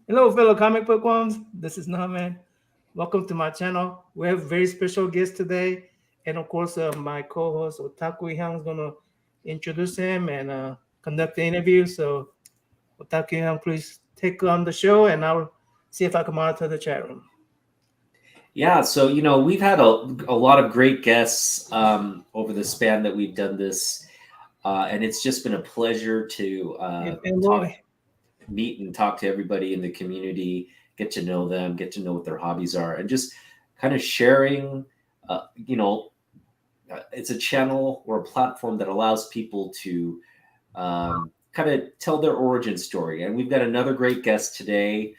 Hello, fellow comic book ones. This is Nahman. Welcome to my channel. We have a very special guest today, and of course, my co-host Otaku Hyang is gonna introduce him and conduct the interview. So, Otaku Hyang, please take on the show, and I'll see if I can monitor the chat room. Yeah, so we've had a lot of great guests over the span that we've done this, and it's just been a pleasure to And boy, meet and talk to everybody in the community, get to know them, get to know what their hobbies are, and just kind of sharing. Uh, you know, it's a channel or a platform that allows people to kind of tell their origin story. And we've got another great guest today,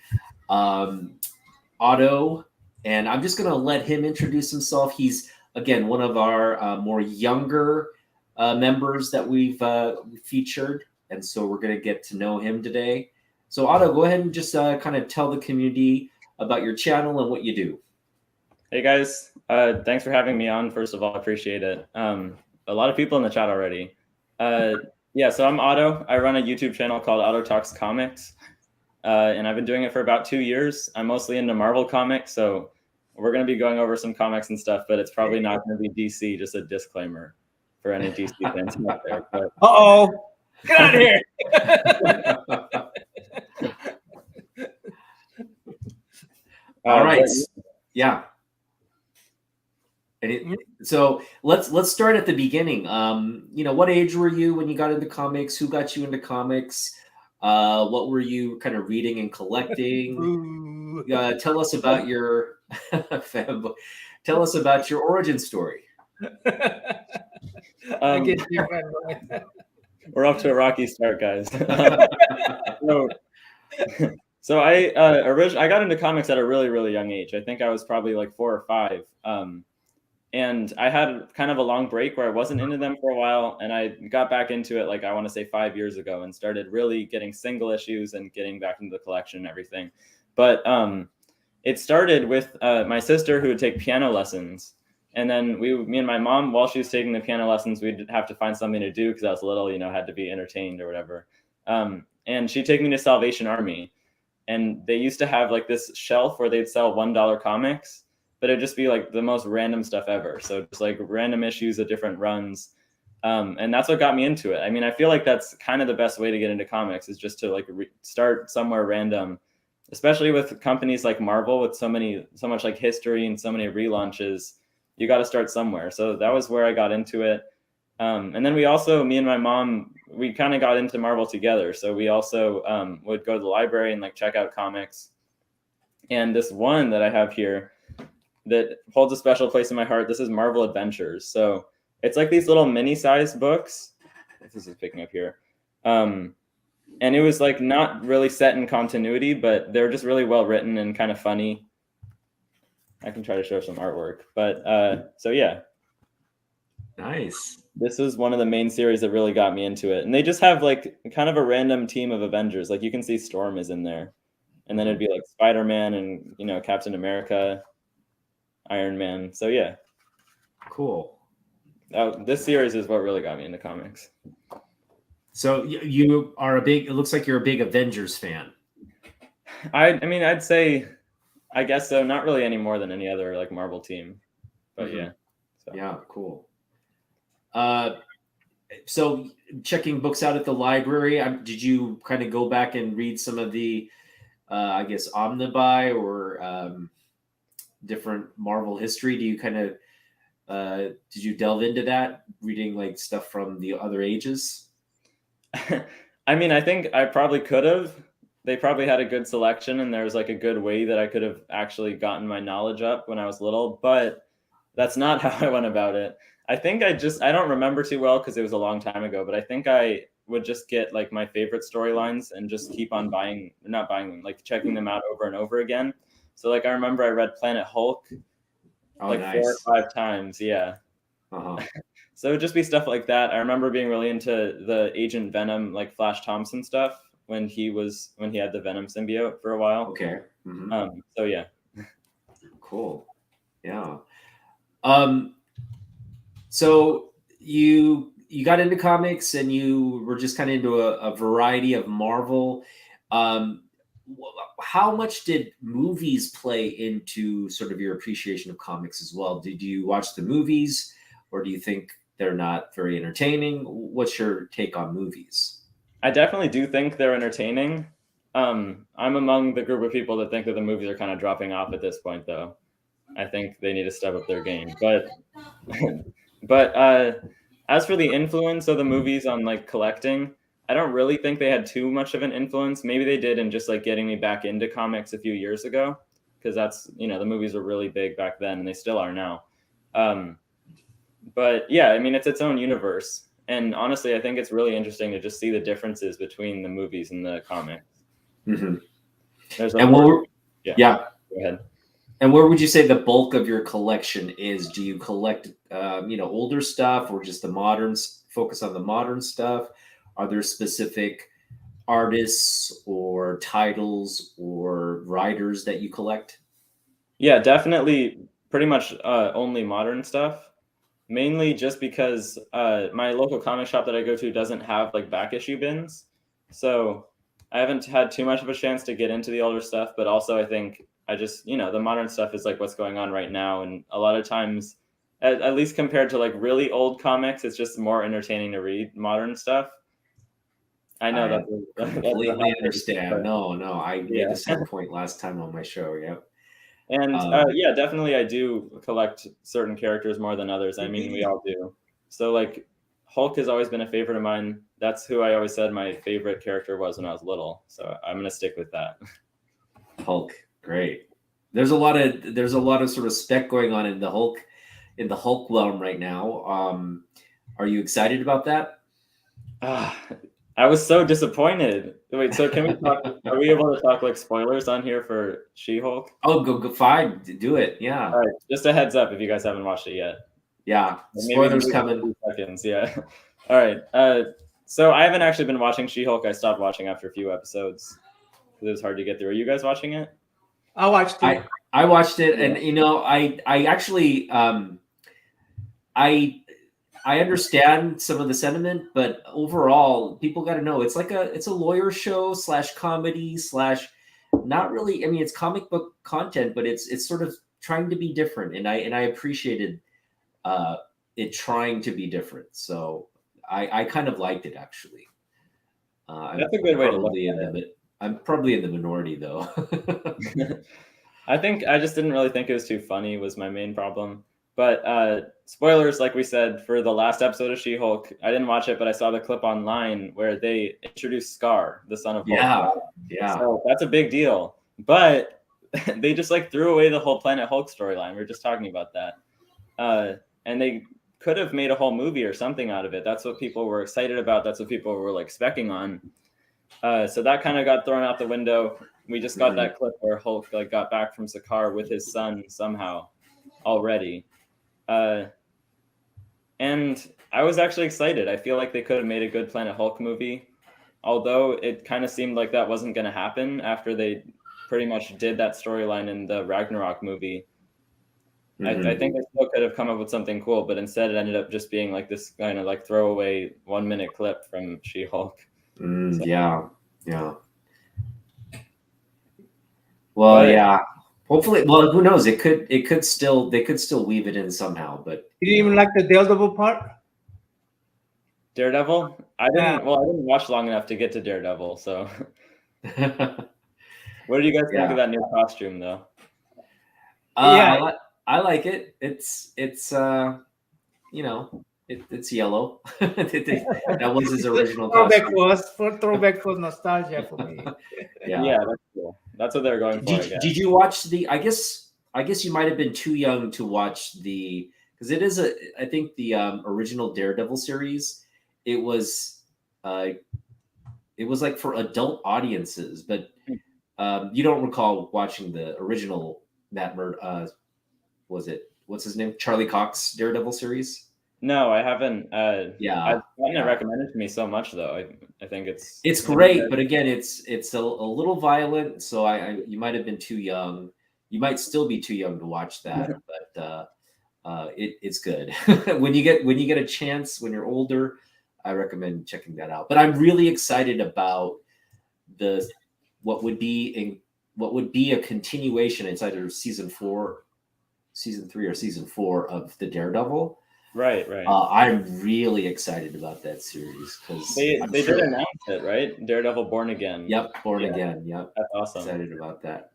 um, Otto, and I'm just going to let him introduce himself. He's again one of our more younger members that we've featured, and so we're going to get to know him today. So Otto, go ahead and just kind of tell the community about your channel and what you do. Hey guys, thanks for having me on. First of all, I appreciate it. A lot of people in the chat already. Yeah, so I'm Otto. I run a YouTube channel called Otto Talks Comics, and I've been doing it for about 2 years. I'm mostly into Marvel comics, so we're going to be going over some comics and stuff, but it's probably not going to be DC. Just a disclaimer for any DC fans out there. But... Get out of here! All right, yeah. So let's start at the beginning. What age were you when you got into comics? Who got you into comics? What were you kind of reading and collecting? Tell us about your fanboy. Tell us about your origin story. I get you, fanboy. We're off to a rocky start, guys. So I got into comics at a really, really young age. I think I was probably like 4 or 5. And I had kind of a long break where I wasn't into them for a while, and I got back into it, like I want to say 5 years ago, and started really getting single issues and getting back into the collection and everything. But it started with my sister, who would take piano lessons. And then me and my mom, while she was taking the piano lessons, we'd have to find something to do because I was little, had to be entertained or whatever. And she'd take me to Salvation Army. And they used to have like this shelf where they'd sell $1 comics, but it'd just be like the most random stuff ever. So just like random issues of different runs. And that's what got me into it. I mean, I feel like that's kind of the best way to get into comics, is just to like start somewhere random, especially with companies like Marvel with so much like history and so many relaunches. You got to start somewhere. So that was where I got into it. And then me and my mom, we kind of got into Marvel together. So we also would go to the library and like check out comics. And this one that I have here that holds a special place in my heart, this is Marvel Adventures. So it's like these little mini-sized books. If this is picking up here. And it was like not really set in continuity, but they're just really well written and kind of funny. I can try to show some artwork, but so yeah. Nice. This is one of the main series that really got me into it. And they just have like kind of a random team of Avengers. Like you can see Storm is in there. And then it'd be like Spider-Man and, Captain America, Iron Man. So yeah. Cool. This series is what really got me into comics. So you are it looks like you're a big Avengers fan. I mean, I'd say, I guess so. Not really any more than any other like Marvel team, but yeah. So. Yeah, cool. So checking books out at the library, did you kind of go back and read some of the, I guess, omnibuy or different Marvel history? Do you kind of, did you delve into that, reading like stuff from the other ages? I mean, I think I probably could have. They probably had a good selection, and there was like a good way that I could have actually gotten my knowledge up when I was little, but that's not how I went about it. I think I don't remember too well because it was a long time ago, but I think I would just get like my favorite storylines and just keep on not buying them, like checking them out over and over again. So like I remember I read Planet Hulk nice. 4 or 5 times. Yeah. Uh-huh. So it would just be stuff like that. I remember being really into the Agent Venom, like Flash Thompson stuff when he had the Venom symbiote for a while. Okay. Mm-hmm. So yeah. Cool. Yeah. So you got into comics and you were just kind of into a variety of Marvel. how much did movies play into sort of your appreciation of comics as well? Did you watch the movies, or do you think they're not very entertaining? What's your take on movies? I definitely do think they're entertaining. I'm among the group of people that think that the movies are kind of dropping off at this point, though. I think they need to step up their game. But as for the influence of the movies on like collecting, I don't really think they had too much of an influence. Maybe they did in just like getting me back into comics a few years ago, because that's, you know, the movies were really big back then and they still are now. But yeah, I mean, it's its own universe. And honestly, I think it's really interesting to just see the differences between the movies and the comics. Mm-hmm. There's And yeah. Go ahead. And where would you say the bulk of your collection is? Do you collect, older stuff, or just the moderns? Focus on the modern stuff? Are there specific artists or titles or writers that you collect? Yeah, definitely. Pretty much only modern stuff. Mainly just because my local comic shop that I go to doesn't have like back issue bins, so I haven't had too much of a chance to get into the older stuff. But also, I think I just, you know, the modern stuff is like what's going on right now, and a lot of times, at least compared to like really old comics, it's just more entertaining to read modern stuff. I know that's completely understand. No, I made Yeah. the same point last time on my show. Yep. And yeah, definitely I do collect certain characters more than others. I mean, we all do. So like Hulk has always been a favorite of mine. That's who I always said my favorite character was when I was little. So I'm gonna stick with that. Hulk, great. There's a lot of sort of spec going on in the Hulk realm right now. Are you excited about that? I was so disappointed. Wait, so can we talk? Are we able to talk like spoilers on here for She-Hulk? Oh, go fine, do it. Yeah. All right, just a heads up if you guys haven't watched it yet. Yeah, Maybe spoilers coming. Seconds, yeah. All right. So I haven't actually been watching She-Hulk. I stopped watching after a few episodes because it was hard to get through. Are you guys watching it? I watched it. I watched it, and I actually I understand some of the sentiment, but overall, people got to know it's a lawyer show / comedy / not really. I mean, it's comic book content, but it's sort of trying to be different, and I appreciated it trying to be different. So I kind of liked it, actually. That's a good way to look at it. I'm probably in the minority, though. I think I just didn't really think it was too funny was my main problem. But spoilers, like we said, for the last episode of She-Hulk, I didn't watch it, but I saw the clip online where they introduced Scar, the son of Hulk. Yeah. So that's a big deal. But they just like threw away the whole Planet Hulk storyline. We were just talking about that. And they could have made a whole movie or something out of it. That's what people were excited about. That's what people were like specking on. So that kind of got thrown out the window. We just got that clip where Hulk like got back from Sakaar with his son somehow already. And I was actually excited. I feel like they could have made a good Planet Hulk movie, although it kind of seemed like that wasn't going to happen after they pretty much did that storyline in the Ragnarok movie. I think they still could have come up with something cool, but instead it ended up just being like this kind of like throwaway 1-minute clip from She-Hulk. So. Yeah. Well, yeah. Hopefully, well, who knows? They could still weave it in somehow. But you didn't even like the Daredevil part? Daredevil? I didn't watch long enough to get to Daredevil. So, what do you guys think of that new costume, though? I like it. It's it's yellow. That was his original costume. Throwback was nostalgia for me. Yeah, that's cool. That's what they're going for. Did you watch the? I guess you might have been too young to watch the, because it is I think the original Daredevil series. It was like for adult audiences, but you don't recall watching the original what's his name? Charlie Cox Daredevil series? No, I haven't. I've gotten it recommended to me so much, though. I think it's great, but again, it's a little violent. So you might have been too young. You might still be too young to watch that, but it's good. when you get a chance, when you're older, I recommend checking that out. But I'm really excited about the what would be a continuation. It's either season 4, season 3, or season 4 of the Daredevil. Right. I'm really excited about that series because They did announce it, right? Daredevil Born Again. Yep, Born Again. Yep, that's awesome. Excited about that.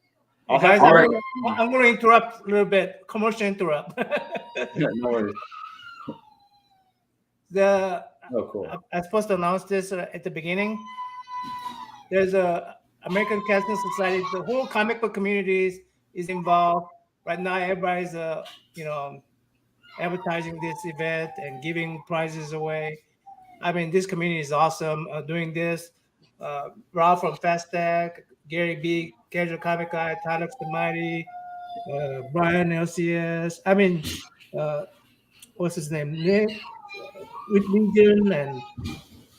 Hey guys, I'm going to interrupt a little bit. Commercial interrupt. No worries. Cool. I'm supposed to announce this at the beginning. There's a American Casting Society. The whole comic book community is involved right now. Everybody's advertising this event and giving prizes away. I mean, this community is awesome doing this. Rob from Fast Tech, Gary B, Casual Comic Guy, Tyler the Mighty, Brian LCS. I mean, what's his name? Nick, with Legion, and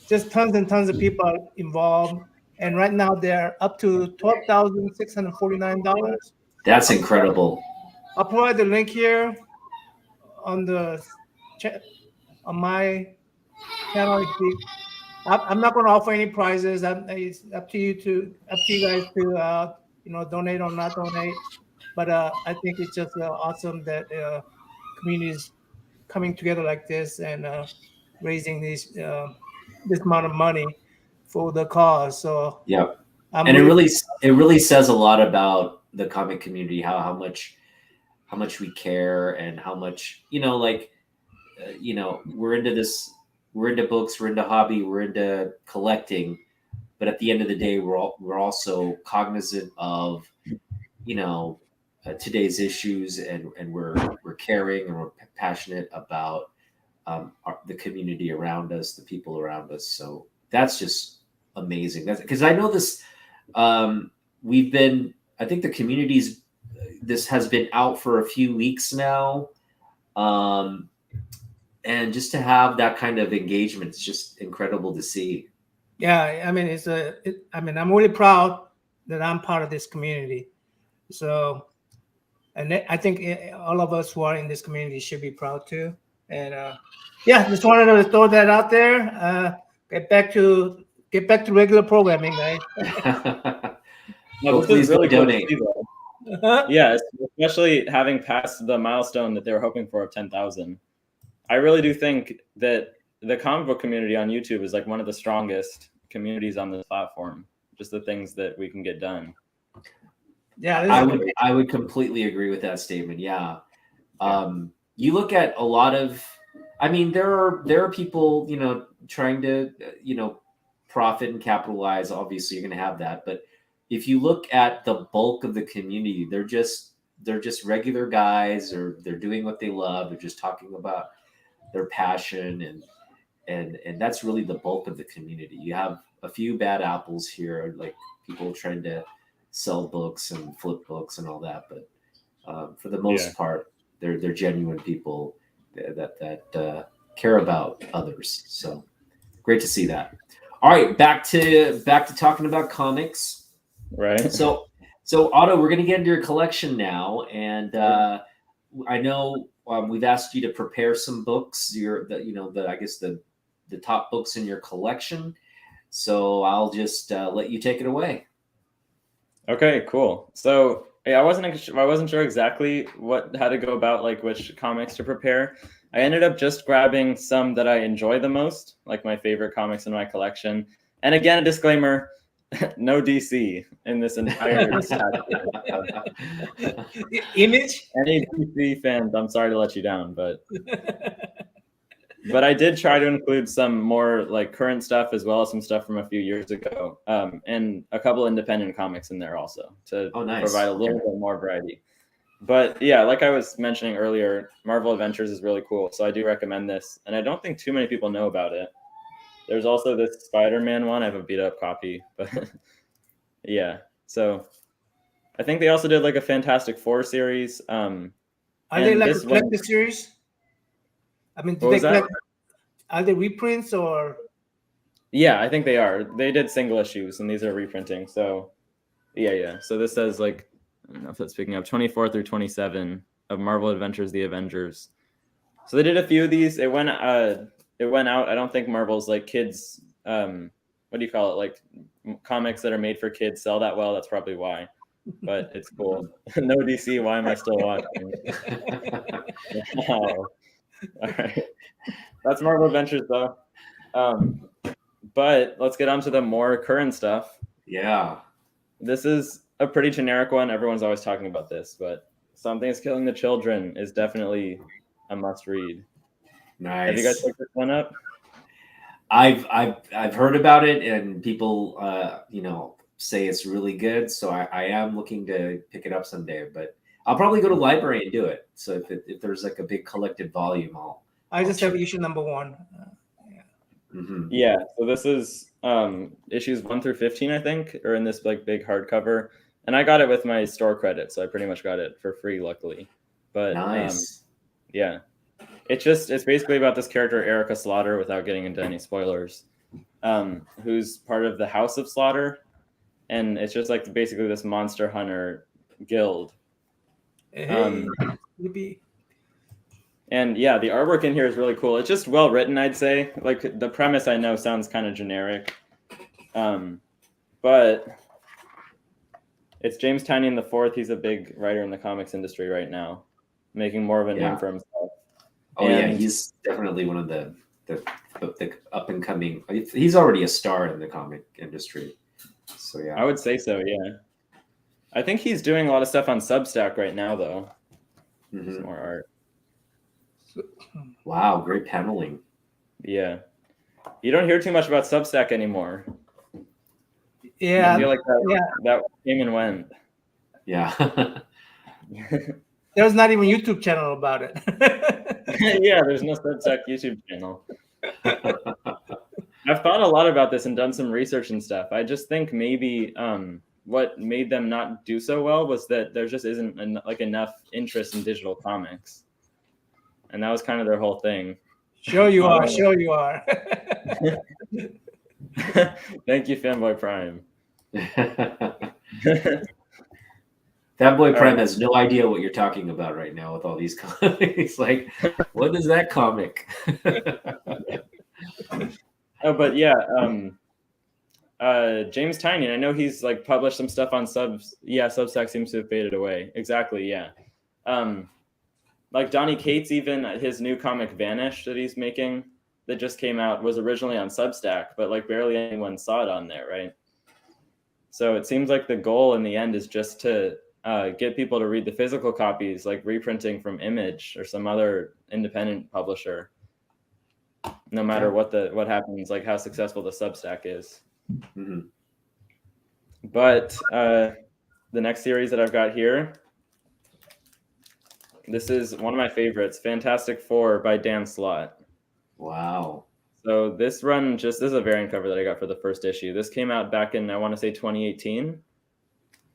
just tons and tons of people are involved. And right now they're up to $12,649. That's incredible. I'll provide the link here on my channel. I'm not going to offer any prizes. It's up to you guys to donate or not donate. But I think it's just awesome that communities coming together like this and raising this amount of money for the cause. So yeah, and it really says a lot about the comic community, how much we care, and how much we're into this. We're into books, we're into hobby, we're into collecting, but at the end of the day, we're also cognizant of today's issues, and we're caring, and we're passionate about the community around us, the people around us. So that's just amazing. That's because I know this. I think the community's. This has been out for a few weeks now. And just to have that kind of engagement, it's just incredible to see. Yeah, I mean, I'm really proud that I'm part of this community. So, and I think all of us who are in this community should be proud too. And just wanted to throw that out there. Get back to regular programming, guys. No, this is really donate. Cool. Yeah, especially having passed the milestone that they were hoping for of 10,000. I really do think that the comic book community on YouTube is like one of the strongest communities on this platform. Just the things that we can get done. Yeah, I would completely agree with that statement. Yeah. You look at a lot of, I mean, there are people, trying to, profit and capitalize. Obviously, you're going to have that. But if you look at the bulk of the community, they're just regular guys, or they're doing what they love. They're just talking about their passion, and that's really the bulk of the community. You have a few bad apples here, like people trying to sell books and flip books and all that, but for the most part, they're genuine people that care about others. So great to see that. All right, back to talking about comics. Right. So Otto, we're going to get into your collection now, and I know we've asked you to prepare some books. The top books in your collection. So I'll just let you take it away. Okay, cool. So I wasn't sure exactly how to go about like which comics to prepare. I ended up just grabbing some that I enjoy the most, like my favorite comics in my collection. And again, a disclaimer: no DC in this entire Image. Any DC fans, I'm sorry to let you down, but I did try to include some more like current stuff, as well as some stuff from a few years ago, and a couple independent comics in there also to provide a little bit more variety. But yeah, like I was mentioning earlier, Marvel Adventures is really cool, so I do recommend this, and I don't think too many people know about it. There's also this Spider-Man one. I have a beat-up copy, but yeah. So I think they also did like a Fantastic Four series. Are they like a collector series? I mean, are they reprints or? Yeah, I think they are. They did single issues, and these are reprinting. So yeah. So this says like, I don't know if that's picking up, 24 through 27 of Marvel Adventures: The Avengers. So they did a few of these. It went out. I don't think Marvel's like kids. What what do you call it? Like comics that are made for kids sell that well. That's probably why. But it's cool. No DC. Why am I still watching? Wow. All right. That's Marvel Adventures though. But let's get on to the more current stuff. Yeah. This is a pretty generic one. Everyone's always talking about this, but Something's Killing the Children is definitely a must read. Nice. Have you guys picked this one up? I've heard about it, and people say it's really good. So I am looking to pick it up someday, but I'll probably go to the library and do it. So if there's like a big collected volume, I just have issue number 1. Yeah. So this is issues 1 through 15, I think, are in this like big hardcover, and I got it with my store credit, so I pretty much got it for free, luckily. But nice. Yeah. It's basically about this character, Erica Slaughter, without getting into any spoilers, who's part of the House of Slaughter. And it's just like basically this monster hunter guild. Hey, and yeah, the artwork in here is really cool. It's just well written, I'd say. Like the premise I know sounds kind of generic. But it's James Tynion IV. He's a big writer in the comics industry right now, making more of a name for himself. Oh yeah, he's definitely one of the up and coming. He's already a star in the comic industry. So yeah, I would say so. Yeah, I think he's doing a lot of stuff on Substack right now, though. Some more art. Wow, great paneling. Yeah, you don't hear too much about Substack anymore. Yeah, I feel like that came and went. Yeah. There's not even a YouTube channel about it. Yeah, there's no Substack YouTube channel. I've thought a lot about this and done some research and stuff. I just think maybe what made them not do so well was that there just isn't enough interest in digital comics, and that was kind of their whole thing. Sure you are. Sure you are. Thank you, Fanboy Prime. Fanboy Prime has no idea what you're talking about right now with all these comics. Like, what is that comic? Oh, but yeah, James Tynion, I know he's like published some stuff on Subs. Yeah, Substack seems to have faded away. Exactly, yeah. Like Donny Cates, even his new comic Vanish that he's making that just came out was originally on Substack, but like barely anyone saw it on there, right? So it seems like the goal in the end is just to get people to read the physical copies, like reprinting from Image or some other independent publisher, no matter what happens, like how successful the Substack is. Mm-hmm. But the next series that I've got here, this is one of my favorites, Fantastic Four by Dan Slott. Wow. So this run, this is a variant cover that I got for the first issue. This came out back in, I want to say 2018.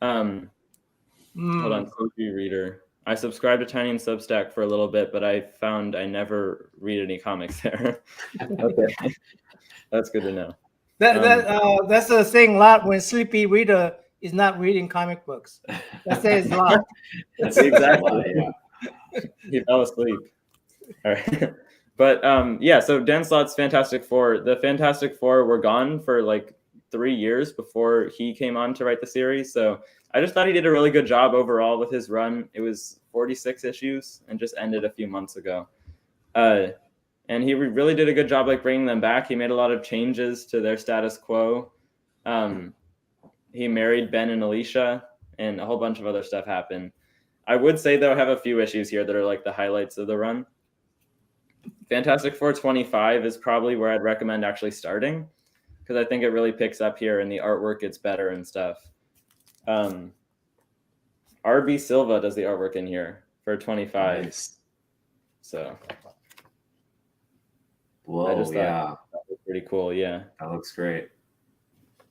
Hold on, Sleepy Reader. I subscribed to Tiny and Substack for a little bit, but I found I never read any comics there. Okay, that's good to know. That's the thing a lot when Sleepy Reader is not reading comic books. That says a lot. That's exactly. Yeah. He fell asleep. All right. But yeah, so Dan Slott's Fantastic Four. The Fantastic Four were gone for like 3 years before he came on to write the series. So I just thought he did a really good job overall with his run. It was 46 issues and just ended a few months ago. And he really did a good job like bringing them back. He made a lot of changes to their status quo. He married Ben and Alicia, and a whole bunch of other stuff happened. I would say, though, I have a few issues here that are like the highlights of the run. Fantastic Four 25 is probably where I'd recommend actually starting, because I think it really picks up here and the artwork gets better and stuff. R.B. Silva does the artwork in here for 25. Nice. So, whoa, I just thought that was pretty cool. Yeah, that looks great.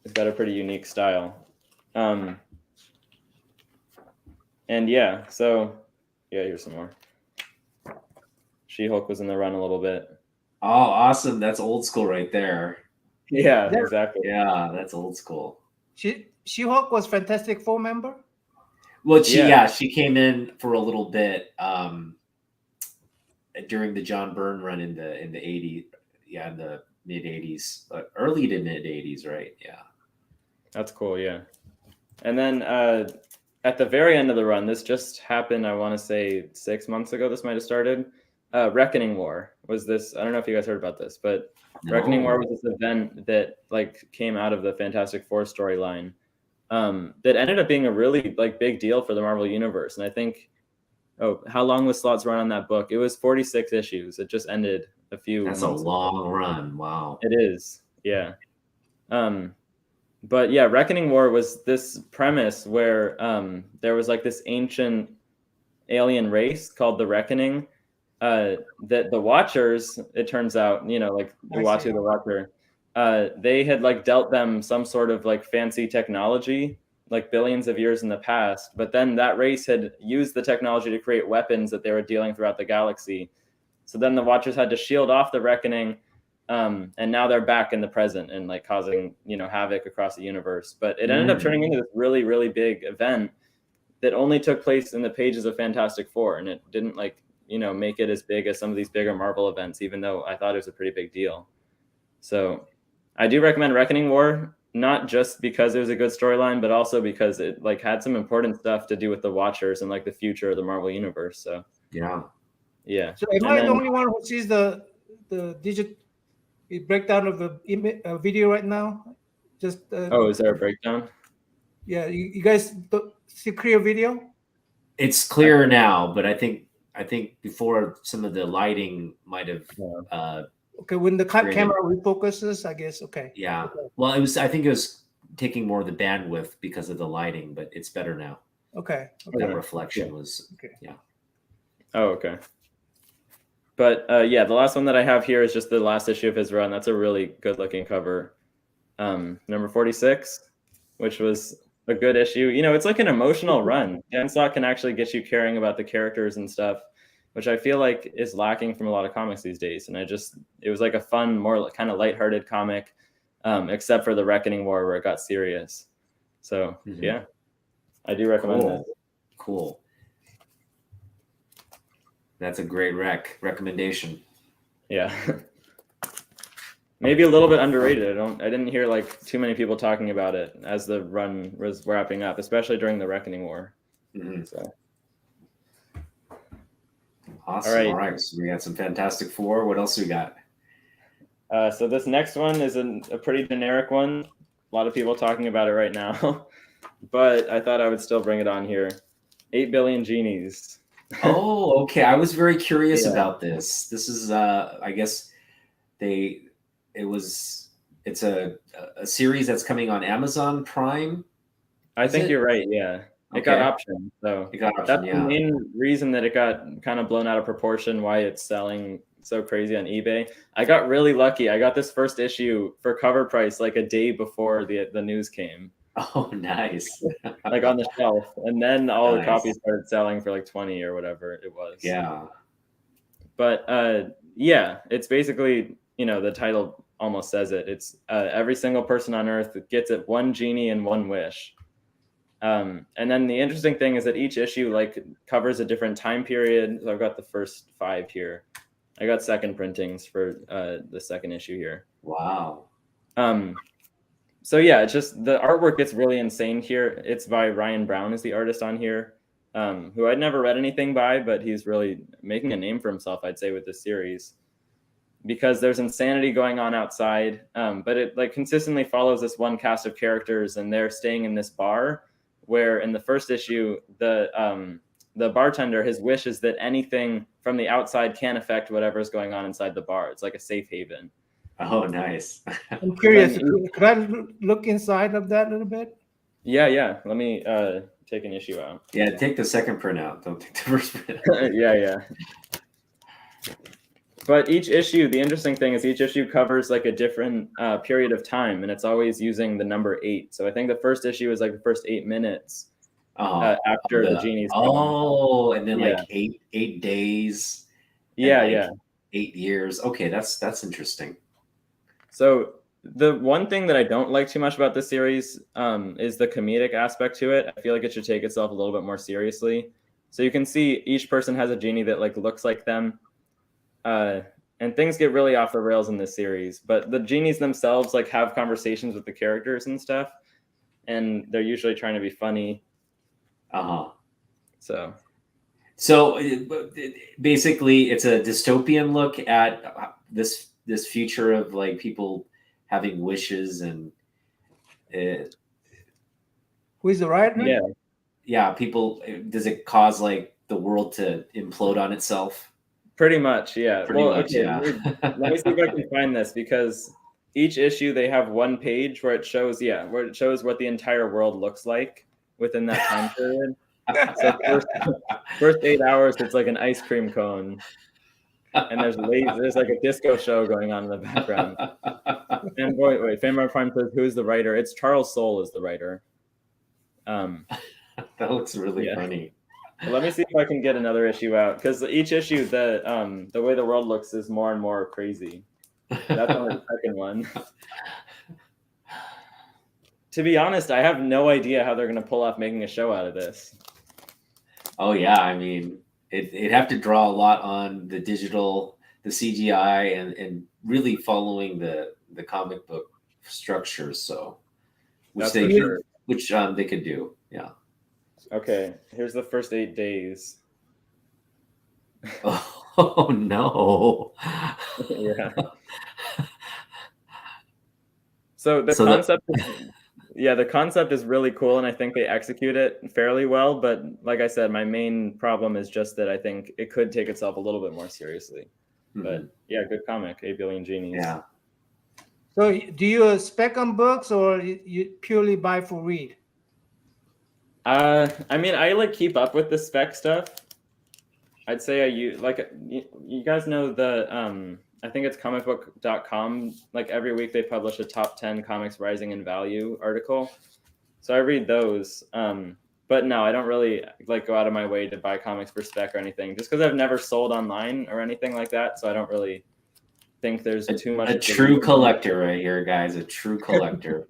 It's got a pretty unique style. And yeah, so yeah, here's some more. She-Hulk was in the run a little bit. Oh, awesome. That's old school right there. Yeah, exactly. Yeah, that's old school. She-Hulk was Fantastic Four member? Well, she came in for a little bit during the John Byrne run in the 80s, in the mid 80s, early to mid 80s, right? Yeah. That's cool. Yeah. And then at the very end of the run, this just happened, I want to say 6 months ago, this might have started. Reckoning War was this. I don't know if you guys heard about this, but Reckoning War was this event that like came out of the Fantastic Four storyline that ended up being a really like big deal for the Marvel Universe. And I think, how long was Slott's run on that book? It was 46 issues. It just ended a few That's months a long run. Wow. It is. Yeah. But yeah, Reckoning War was this premise where there was like this ancient alien race called the Reckoning that the Watchers, it turns out, like Uatu the Watcher, they had like dealt them some sort of like fancy technology like billions of years in the past, but then that race had used the technology to create weapons that they were dealing throughout the galaxy. So then the Watchers had to shield off the Reckoning, and now they're back in the present and like causing havoc across the universe. But it ended up turning into this really, really big event that only took place in the pages of Fantastic Four, and it didn't make it as big as some of these bigger Marvel events, even though I thought it was a pretty big deal. So I do recommend Reckoning War, not just because it was a good storyline, but also because it like had some important stuff to do with the Watchers and like the future of the Marvel Universe. So yeah. So am I the only one who sees the digit breakdown of the video right now? Just is there a breakdown? Yeah, you guys see clear video? It's clearer now, but I think before some of the lighting might have. Okay, when the camera refocuses, I guess. Okay. Yeah. Okay. Well, I think it was taking more of the bandwidth because of the lighting, but it's better now. Okay. That reflection was. Okay. Yeah. Oh, okay. But the last one that I have here is just the last issue of his run. That's a really good-looking cover. Number 46, which was a good issue. It's like an emotional run. Dan Slott can actually get you caring about the characters and stuff, which I feel like is lacking from a lot of comics these days. And it was like a fun, more kind of lighthearted comic, except for the Reckoning War where it got serious. So yeah, I do recommend that. Cool. That's a great recommendation. Yeah. Maybe a little bit underrated. I didn't hear like too many people talking about it as the run was wrapping up, especially during the Reckoning War. So. Awesome. All right. So we got some Fantastic Four. What else we got? So this next one is a pretty generic one. A lot of people talking about it right now, but I thought I would still bring it on here. 8 billion genies. Oh, okay. I was very curious about this. This is, I guess, it's a series that's coming on Amazon Prime. I think you're right. Yeah. It got optioned, so that's the main reason that it got kind of blown out of proportion, why it's selling so crazy on eBay. I got really lucky. I got this first issue for cover price like a day before the news came. Oh, nice. Like on the shelf. And then all the copies started selling for like 20 or whatever it was. Yeah. But it's basically, the title almost says it. It's every single person on Earth gets it one genie and one wish. And then the interesting thing is that each issue like covers a different time period. So I've got the first 5 here. I got second printings for the second issue here. Wow. So yeah, it's just the artwork gets really insane here. It's by Ryan Brown is the artist on here, who I'd never read anything by, but he's really making a name for himself, I'd say, with this series. Because there's insanity going on outside, but it like consistently follows this one cast of characters, and they're staying in this bar where in the first issue, the bartender, his wish is that anything from the outside can't affect whatever's going on inside the bar. It's like a safe haven. Oh, nice. I'm curious. Could I look inside of that a little bit? Yeah. Let me take an issue out. Yeah, take the second print out. Don't take the first print out. Yeah. But each issue, the interesting thing is each issue covers like a different period of time, and it's always using the number 8. So I think the first issue is like the first 8 minutes after the genie's gone. And then like 8 days. Yeah. 8 years. Okay, that's interesting. So the one thing that I don't like too much about this series is the comedic aspect to it. I feel like it should take itself a little bit more seriously. So you can see each person has a genie that like looks like them. and things get really off the rails in this series. But the genies themselves like have conversations with the characters and stuff, and they're usually trying to be funny. So basically, it's a dystopian look at this future of like people having wishes and Who is the writer? yeah, people. Does it cause like the world to implode on itself? Pretty much, yeah. Pretty much, yeah. Let me see if I can find this, because each issue they have one page where it shows what the entire world looks like within that time period. So first 8 hours, it's like an ice cream cone, and there's like a disco show going on in the background. And wait, Fanboy Prime says, who's the writer? It's Charles Soule is the writer. That looks really funny. Well, let me see if I can get another issue out, because each issue, the way the world looks is more and more crazy. That's only the second one. To be honest, I have no idea how they're going to pull off making a show out of this. Oh yeah, I mean, it'd have to draw a lot on the digital, the CGI, and really following the comic book structures. So, which they could do. Yeah. Okay, here's the first 8 days. Oh no. Yeah. So the concept is really cool, and I think they execute it fairly well. But like I said, my main problem is just that I think it could take itself a little bit more seriously. Mm-hmm. But yeah, good comic, 8 Billion Genies. Yeah. So do you spec on books, or you purely buy for read? I mean, I like keep up with the spec stuff. I'd say I use, like, you guys know the I think it's comicbook.com. Like every week they publish a top 10 comics rising in value article. So I read those. But no, I don't really like go out of my way to buy comics for spec or anything, just because I've never sold online or anything like that. So I don't really think there's too much. A true collector right here, guys. A true collector.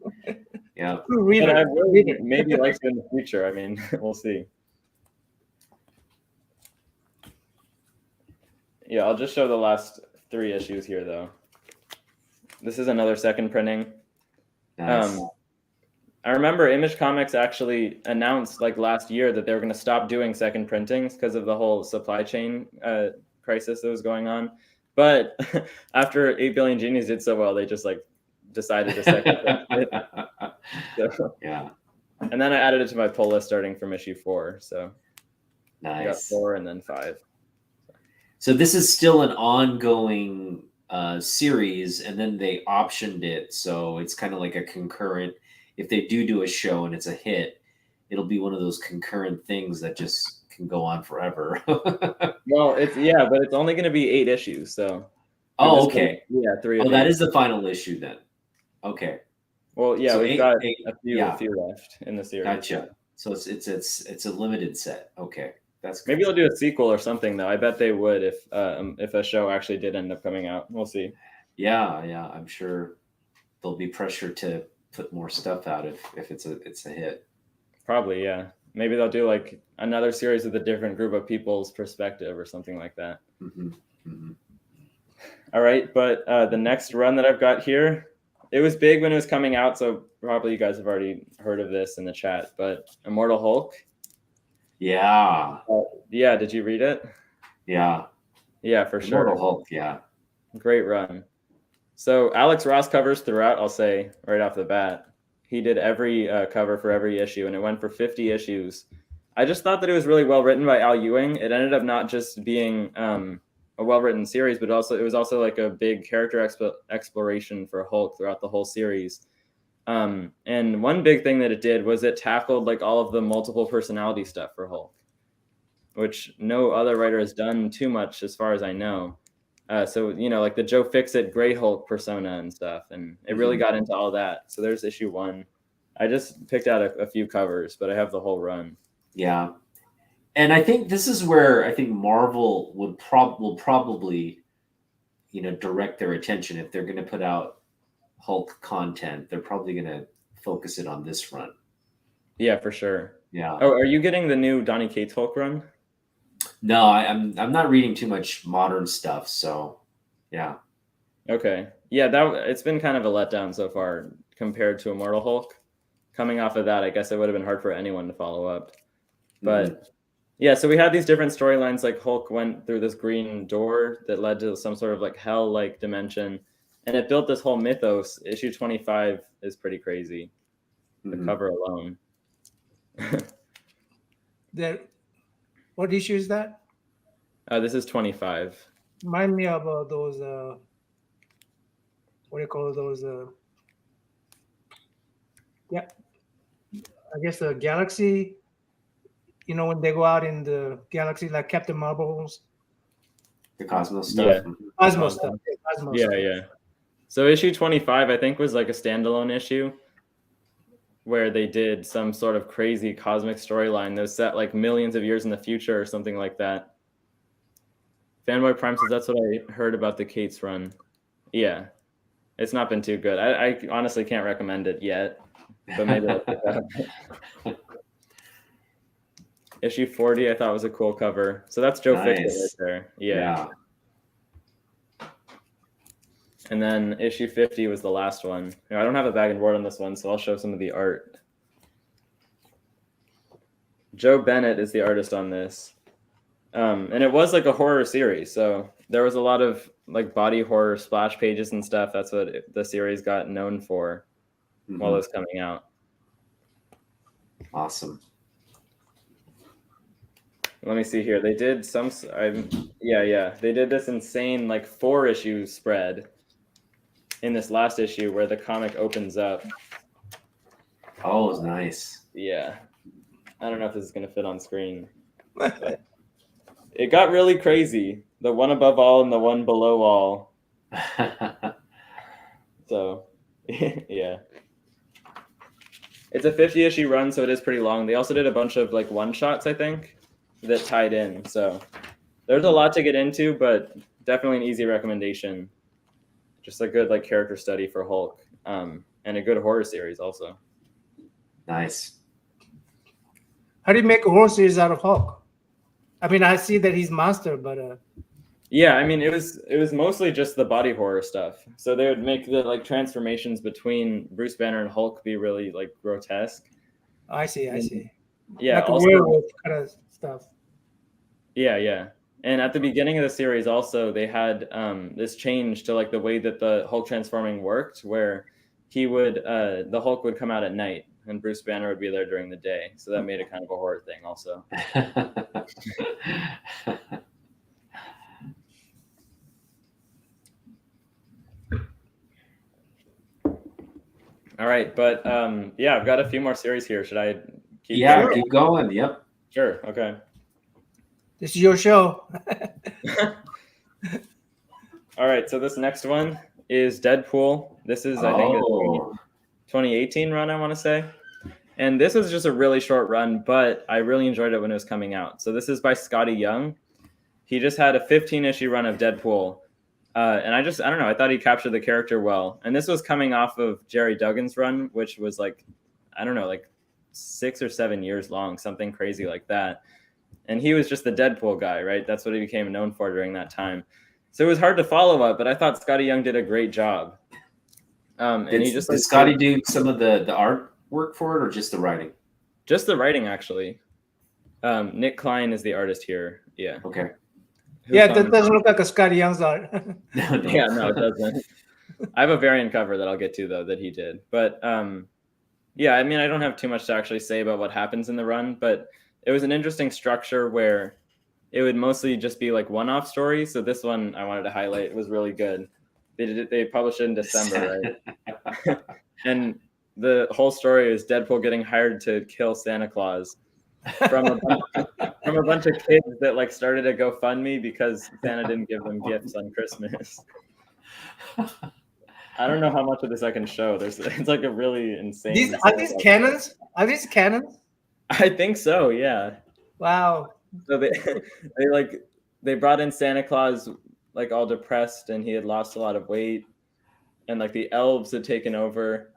Yeah. But I really maybe like it in the future. I mean, we'll see. Yeah, I'll just show the last 3 issues here, though. This is another second printing. Nice. I remember Image Comics actually announced like last year that they were going to stop doing second printings because of the whole supply chain crisis that was going on. But after 8 Billion Genies did so well, they just like decided to second print it. So, yeah. And then I added it to my pull list starting from issue 4. So nice. I got 4 and then 5. So this is still an ongoing series, and then they optioned it, so it's kind of like a concurrent. If they do a show and it's a hit, it'll be one of those concurrent things that just can go on forever. Well, but it's only going to be 8 issues, so. Oh, okay. Yeah, 3. Oh, that is the final issue then. Okay. Well, yeah, so we've got a few left in the series. Gotcha. So it's a limited set. Okay. That's maybe they'll do a sequel or something, though. I bet they would if a show actually did end up coming out. We'll see. Yeah, I'm sure there'll be pressure to put more stuff out if it's a hit. Probably, yeah. Maybe they'll do like another series with a different group of people's perspective or something like that. Mm-hmm. Mm-hmm. All right, but the next run that I've got here, it was big when it was coming out, so probably you guys have already heard of this in the chat, but Immortal Hulk. Yeah. Yeah, did you read it? Yeah. Yeah, for sure. Immortal Hulk, yeah. Great run. So Alex Ross covers throughout, I'll say, right off the bat. He did every cover for every issue, and it went for 50 issues. I just thought that it was really well written by Al Ewing. It ended up not just being a well-written series, but it was also like a big character exploration for Hulk throughout the whole series. And one big thing that it did was it tackled like all of the multiple personality stuff for Hulk, which no other writer has done too much as far as I know. So, like the Joe Fixit Gray Hulk persona and stuff. And it really got into all that. So there's issue 1. I just picked out a few covers, but I have the whole run. Yeah. And I think this is where I think Marvel will probably, direct their attention. If they're going to put out Hulk content, they're probably going to focus it on this run. Yeah, for sure. Yeah. Oh, are you getting the new Donny Cates Hulk run? No, I'm not reading too much modern stuff, so Yeah. Okay. Yeah, it's been kind of a letdown so far compared to Immortal Hulk. Coming off of that, I guess it would have been hard for anyone to follow up. But yeah, so we had these different storylines, like Hulk went through this green door that led to some sort of like hell-like dimension, and it built this whole mythos. Issue 25 is pretty crazy. The cover alone. What issue is that? This is 25. Remind me of those. What do you call those? Yeah, I guess the Galaxy. You know, when they go out in the galaxy, like Captain Marvel's. The Cosmos stuff. Yeah. Cosmos stuff. Cosmos Yeah, stuff. yeah. So issue 25, I think, was like a standalone issue where they did some sort of crazy cosmic storyline that was set like millions of years in the future or something like that. Fanboy Prime says that's what I heard about the Kate's run. Yeah. It's not been too good. I honestly can't recommend it yet, but maybe I'll pick it up. Issue 40, I thought was a cool cover. So that's Joe Fixit right there. Yeah. And then issue 50 was the last one. I don't have a bag and board on this one, so I'll show some of the art. Joe Bennett is the artist on this. And it was like a horror series, so there was a lot of like body horror splash pages and stuff. That's what the series got known for while it was coming out. Awesome. Let me see here. They did some. They did this insane like 4-issue spread in this last issue where the comic opens up. Oh, it's nice. Yeah, I don't know if this is gonna fit on screen. But it got really crazy. The one above all and the one below all. So, yeah. It's a 50-issue run, so it is pretty long. They also did a bunch of like one-shots, I think, that tied in. So there's a lot to get into, but definitely an easy recommendation. Just a good like character study for Hulk, and a good horror series also. Nice. How do you make a horror series out of Hulk? I mean, I see that he's monster, but yeah, I mean, it was mostly just the body horror stuff. So they would make the like transformations between Bruce Banner and Hulk be really like grotesque. I see. Yeah, like also, a werewolf kind of stuff. Yeah. And at the beginning of the series, also they had this change to like the way that the Hulk transforming worked, where he would the Hulk would come out at night and Bruce Banner would be there during the day. So that made it kind of a horror thing, also. All right, but yeah, I've got a few more series here. Should I keep going? Keep going. Yep. Sure. Okay. This is your show. All right, so this next one is Deadpool. This is, I think, a 2018 run, I want to say. And this is just a really short run, but I really enjoyed it when it was coming out. So this is by Scotty Young. He just had a 15-issue run of Deadpool. And I don't know, I thought he captured the character well. And this was coming off of Jerry Duggan's run, which was like, I don't know, like 6 or 7 years long, something crazy like that. And he was just the Deadpool guy, right? That's what he became known for during that time. So it was hard to follow up, but I thought Scotty Young did a great job. Did Scotty do some of the artwork for it, or just the writing? Just the writing, actually. Nick Klein is the artist here. Yeah. Okay. That doesn't look like a Scotty Young's art. No, it doesn't. I have a variant cover that I'll get to, though, that he did. But yeah, I mean, I don't have too much to actually say about what happens in the run, but it was an interesting structure where it would mostly just be like one-off stories. So this one I wanted to highlight. It was really good. They published it in December, right? And the whole story is Deadpool getting hired to kill Santa Claus from a bunch of kids that like started a GoFundMe because Santa didn't give them gifts on Christmas. I don't know how much of this I can show. It's like a really insane. Are these cannons? Are these cannons? I think so. Yeah. Wow. So they brought in Santa Claus like all depressed, and he had lost a lot of weight, and like the elves had taken over.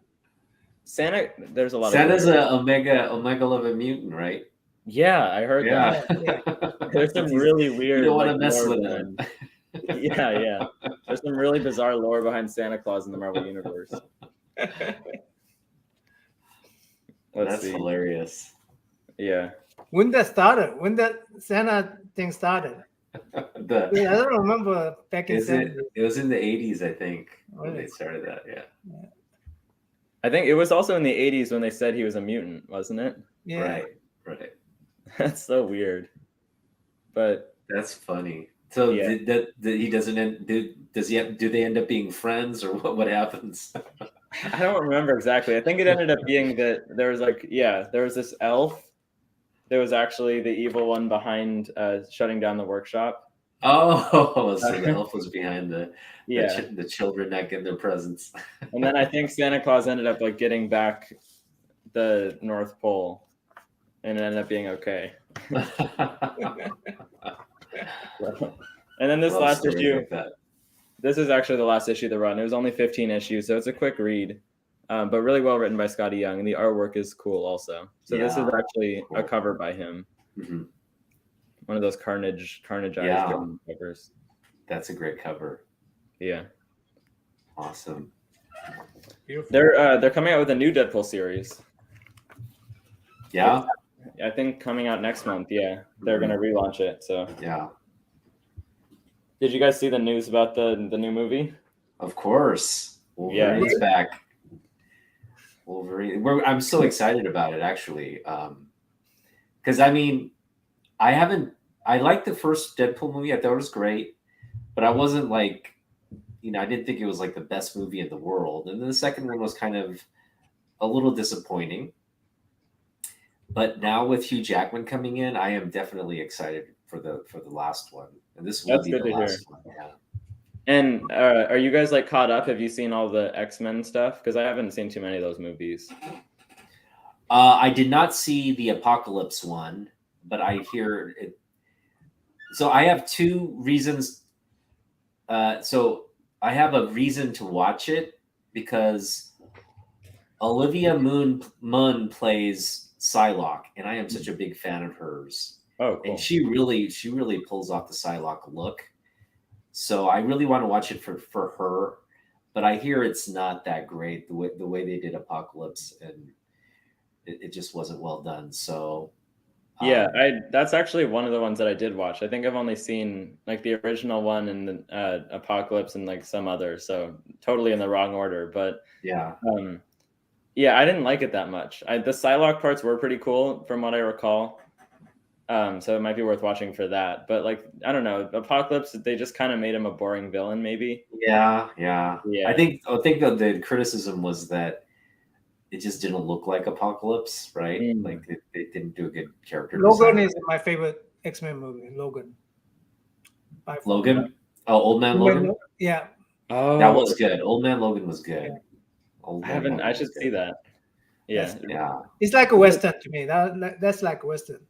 There's a lot. Santa's a omega of a mutant, right? Yeah, I heard that. Yeah. There's some really weird. You don't want to mess with him. Yeah. There's some really bizarre lore behind Santa Claus in the Marvel Universe. That's hilarious. Yeah. When that started, when that Santa thing started. I don't remember back in it was in the 80s, I think, when Really? they started that. Yeah. I think it was also in the 80s when they said he was a mutant, wasn't it? Yeah. Right. That's so weird. But that's funny. So yeah. he doesn't end, do they end up being friends, or what happens? I don't remember exactly. I think it ended up being that there was there was this elf that was actually the evil one behind shutting down the workshop. Oh, so the elf was behind the children not getting their presents. And then I think Santa Claus ended up like getting back the North Pole, and it ended up being okay. And then this last issue, this is actually the last issue of the run. It was only 15 issues, so it's a quick read, but really well written by Scotty Young, and the artwork is cool also. So this is actually a cover by him. Mm-hmm. One of those carnage eyes covers. That's a great cover. Yeah. Awesome. Beautiful. They're coming out with a new Deadpool series. Yeah. I think coming out next month. Yeah, they're gonna relaunch it. So yeah. Did you guys see the news about the new movie? Of course. Wolverine's back. Wolverine. I'm so excited about it, actually. Because I liked the first Deadpool movie. I thought it was great, but I wasn't like, I didn't think it was like the best movie in the world. And then the second one was kind of a little disappointing. But now with Hugh Jackman coming in, I am definitely excited for the last one. And this will be the last one. Yeah. And are you guys like caught up? Have you seen all the X-Men stuff? Because I haven't seen too many of those movies. I did not see the Apocalypse one, but I hear it. So I have two reasons. So I have a reason to watch it because Olivia Munn plays Psylocke, and I am such a big fan of hers. Oh, cool. And she really pulls off the Psylocke look. So I really want to watch it for her, but I hear it's not that great the way they did Apocalypse, and it just wasn't well done. So yeah, that's actually one of the ones that I did watch. I think I've only seen like the original one and the Apocalypse and like some others, so totally in the wrong order. But yeah, I didn't like it that much. The Psylocke parts were pretty cool from what I recall. So it might be worth watching for that. But like, I don't know, Apocalypse, they just kind of made him a boring villain, maybe. Yeah. I think that the criticism was that it just didn't look like Apocalypse, right? Like they didn't do a good character Logan design. is my favorite X-Men movie. Logan. Logan? Oh, Old Man Logan? Yeah. Oh, that was good. Old Man Logan was good. Yeah. I should see that. Yeah. It's like a Western to me. That's like a Western.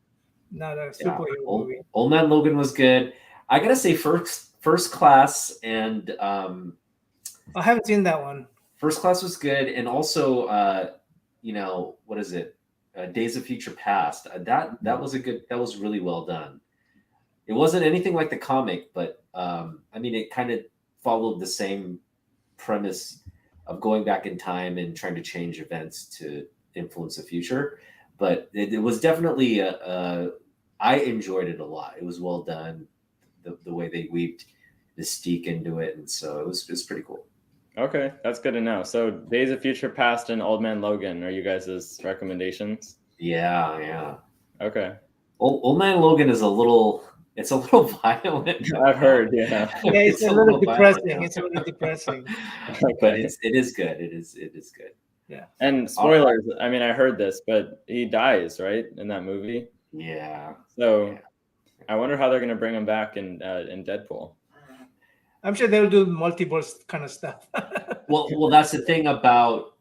Not a superhero movie. Old Man Logan was good. I gotta say, First Class and I haven't seen that one. First Class was good, and also what is it? Days of Future Past. That was that was really well done. It wasn't anything like the comic, but it kind of followed the same premise of going back in time and trying to change events to influence the future. But it was definitely I enjoyed it a lot. It was well done, the way they weaved Mystique into it, and so it was pretty cool. Okay, that's good to know. So Days of Future Past and Old Man Logan are you guys' recommendations? Yeah. Okay. Old Man Logan is a little violent. I've heard, yeah. Yeah, it's a little depressing. It's a little depressing. Okay. But it is good. It is good. Yeah. And spoilers, I heard this, but he dies, right, in that movie? Yeah. So I wonder how they're going to bring him back in Deadpool. I'm sure they'll do multiverse kind of stuff. well, that's the thing about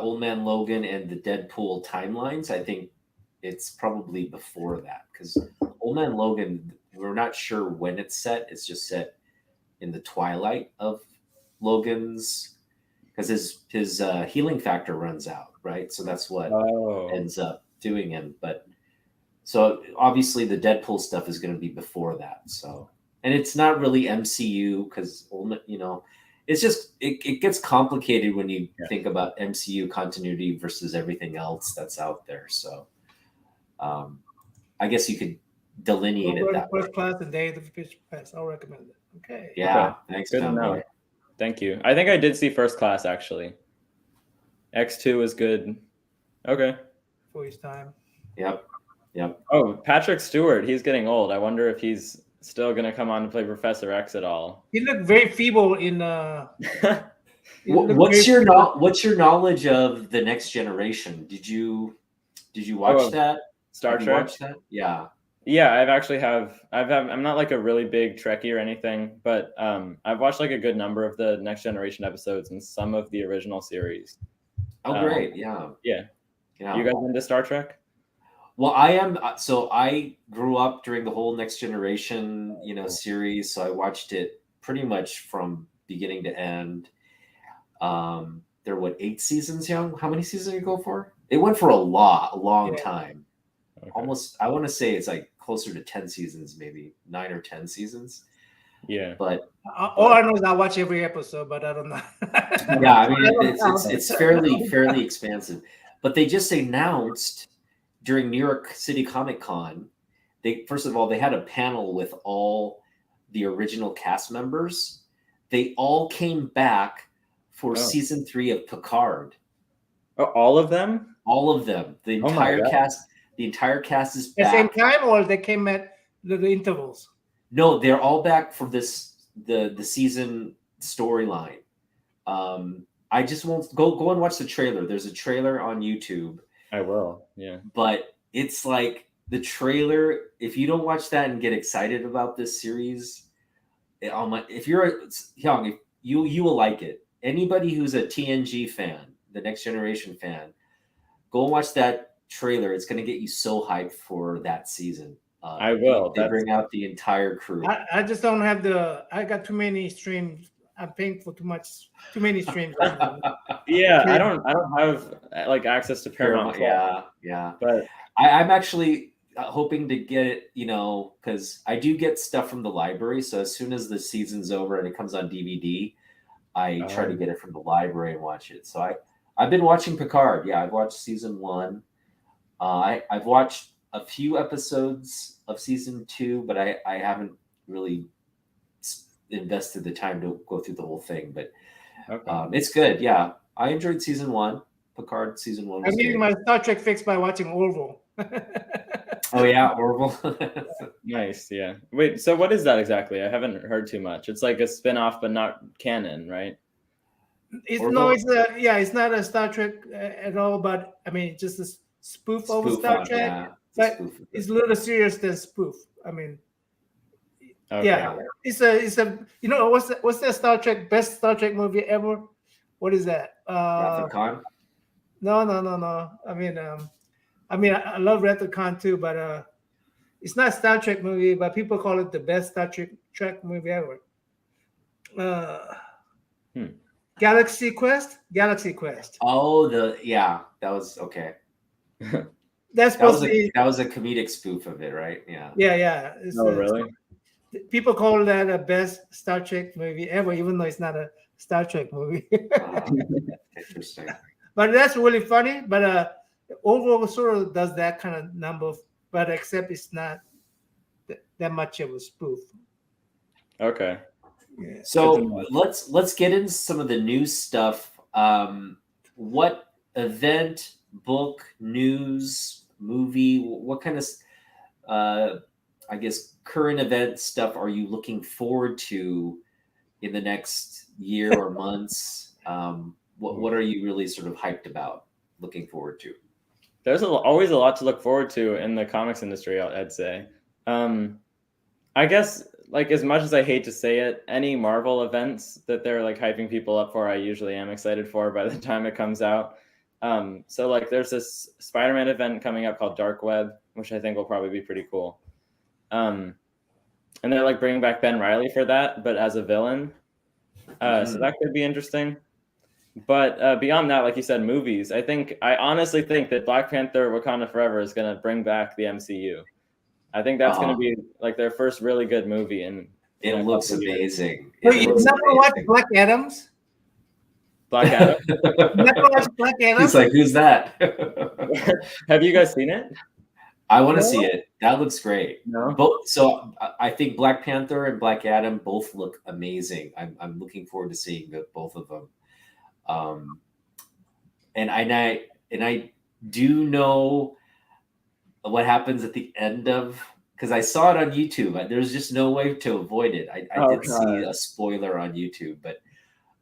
Old Man Logan and the Deadpool timelines. I think it's probably before that, because Old Man Logan, we're not sure when it's set. It's just set in the twilight of Logan's, because his healing factor runs out, right? So that's what ends up doing him. But so obviously the Deadpool stuff is going to be before that. So and it's not really MCU because it's just it gets complicated when you think about MCU continuity versus everything else that's out there. So I guess you could delineate it that way. First Class and Day of the Future Past. I'll recommend it. Okay. Yeah, Okay. thanks, Good to know. Tomboy. Thank you. I think I did see First Class actually. X2 was good. Okay. For his time. Yep. Oh, Patrick Stewart. He's getting old. I wonder if he's still going to come on to play Professor X at all. He looked very feeble in. What's your knowledge of The Next Generation? Did you watch that? Star Trek? Watch that? Yeah. Yeah, I'm not like a really big Trekkie or anything, but I've watched like a good number of the Next Generation episodes and some of the original series. Oh, great! Yeah. You guys into Star Trek? Well, I am. So I grew up during the whole Next Generation, series. So I watched it pretty much from beginning to end. There were 8 seasons, Young? How many seasons did it go for? It went for a long time. Okay. Almost, I want to say it's like closer to 10 seasons, maybe 9 or 10 seasons. Yeah. But all I know is I watch every episode, but I don't know. Yeah, I mean it's fairly expansive. But they just announced during New York City Comic Con, they had a panel with all the original cast members. They all came back for season 3 of Picard. Oh, all of them? All of them. The entire cast. The entire cast is back. At the same time, or they came at the intervals? No, they're all back for the season storyline. I just won't go and watch the trailer. There's a trailer on YouTube. I will, yeah. But it's like the trailer. If you don't watch that and get excited about this series, if you're young, you will like it. Anybody who's a TNG fan, the Next Generation fan, go and watch that trailer. It's going to get you so hyped for that season. I will. They bring out the entire crew. I just don't have I got too many streams. I'm paying for too many streams. Yeah, I don't have like access to Paramount. Yeah. But I'm actually hoping to get it, because I do get stuff from the library. So as soon as the season's over and it comes on DVD, I try to get it from the library and watch it. So I've been watching Picard. Yeah, I've watched season 1. I've watched a few episodes of season 2, but I haven't really invested the time to go through the whole thing. But it's good. Yeah, I enjoyed season 1. Picard season 1 was I'm getting my Star Trek fix by watching Orville. Oh yeah, Orville. Nice. Yeah. Wait. So what is that exactly? I haven't heard too much. It's like a spin-off, but not canon, right? It's not a Star Trek at all. But I mean, just a spoof over Star Trek. Yeah, but it's a little serious than spoof. I mean, yeah, it's a what's that Star Trek best Star Trek movie ever? What is that? Wrath of Khan? No. I mean, I love Wrath of Khan too, but it's not a Star Trek movie, but people call it the best Star Trek movie ever. Galaxy Quest. Oh, that was okay. That's supposed to be. That was a comedic spoof of it, right? Yeah. Yeah. Really? People call that a best Star Trek movie ever, even though it's not a Star Trek movie. Interesting. But that's really funny. But overall, sort of does that kind of number, but except it's not that much of a spoof. Okay. Yeah. So let's get into some of the news stuff. What event, book, news, movie, what kind of I guess current event stuff are you looking forward to in the next year or months? What are you really sort of hyped about, looking forward to? There's always a lot to look forward to in the comics industry, I'd say. I guess, like, as much as I hate to say it, any Marvel events that they're like hyping people up for, I usually am excited for by the time it comes out. So like there's this Spider-Man event coming up called Dark Web, which I think will probably be pretty cool. And they're like bringing back Ben Reilly for that, but as a villain. So that could be interesting. But beyond that, like you said, movies. I honestly think that Black Panther: Wakanda Forever is going to bring back the MCU. I think that's going to be like their first really good movie in It in a looks couple years. amazing. So It you're looks not gonna watch amazing. Black Adams? Black Adam. You're not gonna watch Black Adam? He's like, who's that? Have you guys seen it? I want to No? see it. That looks great. No. Both. So I think Black Panther and Black Adam both look amazing. I'm looking forward to seeing both of them. And I do know what happens at the end of, because I saw it on YouTube. There's just no way to avoid it. I did see a spoiler on YouTube, but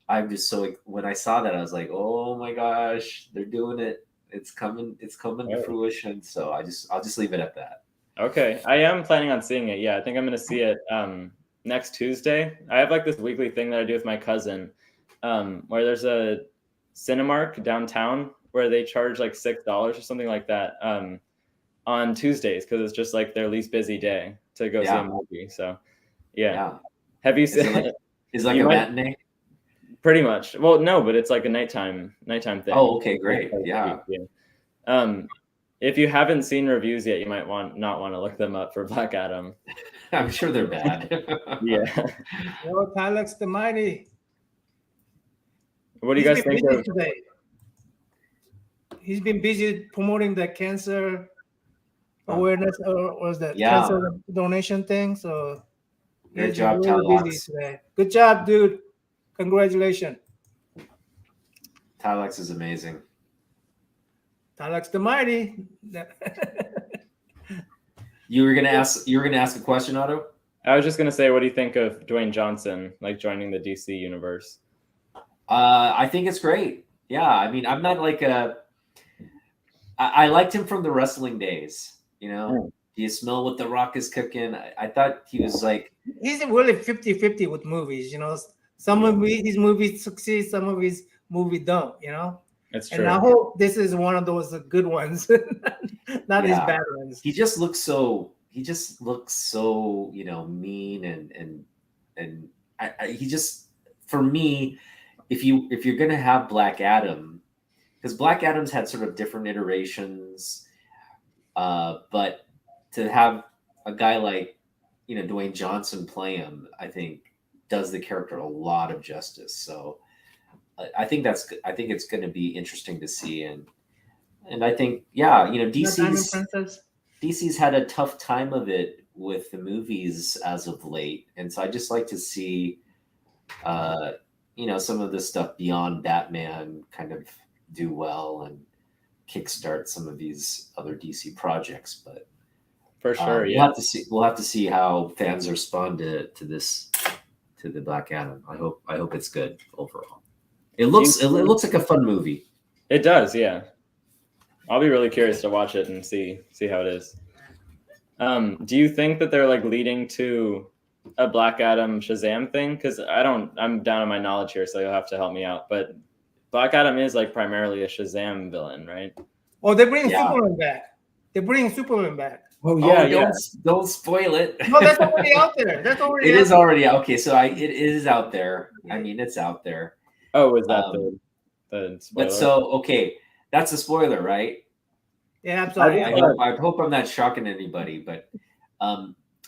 I'm just so, when I saw that, I was like, oh my gosh, they're doing it. It's coming to fruition. So I'll just leave it at that. Okay, I am planning on seeing it. Yeah, I think I'm going to see it next Tuesday. I have like this weekly thing that I do with my cousin, where there's a Cinemark downtown where they charge like $6 or something like that on Tuesdays, because it's just like their least busy day to go see a movie. So yeah. Have you seen it? Is it like a matinee? Pretty much. Well, no, but it's like a nighttime thing. Oh, okay, great. Yeah. If you haven't seen reviews yet, you might not want to look them up for Black Adam. I'm sure they're bad. Yeah. Well, Tylex the Mighty. What do you guys think of today? He's been busy promoting the cancer awareness, or was that cancer donation thing? So good job, really busy today. Good job, dude. Congratulations. Tylex is amazing. Tylex the Mighty. You were gonna ask a question, Otto? I was just gonna say, what do you think of Dwayne Johnson like joining the DC universe? I think it's great. Yeah, I mean, I'm not like I liked him from the wrestling days. You know, do you smell what The Rock is cooking? I thought he was like, he's really 50-50 with movies. You know, some of his movies succeed, some of his movies don't. You know. That's true. And I hope this is one of those good ones, not his bad ones. He just looks so, mean and he just, for me, if you're gonna have Black Adam, because Black Adam's had sort of different iterations, but to have a guy like Dwayne Johnson play him, I think does the character a lot of justice. So I think it's going to be interesting to see, and I think DC's had a tough time of it with the movies as of late, and so I just like to see some of this stuff beyond Batman kind of do well and kickstart some of these other DC projects. But for sure, we'll have to see how fans respond to the Black Adam. I hope it's good overall. It looks like a fun movie. It does, yeah. I'll be really curious to watch it and see how it is. Do you think that they're like leading to a Black Adam Shazam thing? Because I'm down on my knowledge here, so you'll have to help me out. But Black Adam is like primarily a Shazam villain, right? Oh, they're bringing Superman back. They're bringing Superman back. Oh yeah, don't spoil it. No, that's already out there. It is already out. Okay, so it is out there. I mean, it's out there. Oh, is that the spoiler? But so okay, that's a spoiler, right? Yeah, I'm sorry. I hope I'm not shocking anybody, but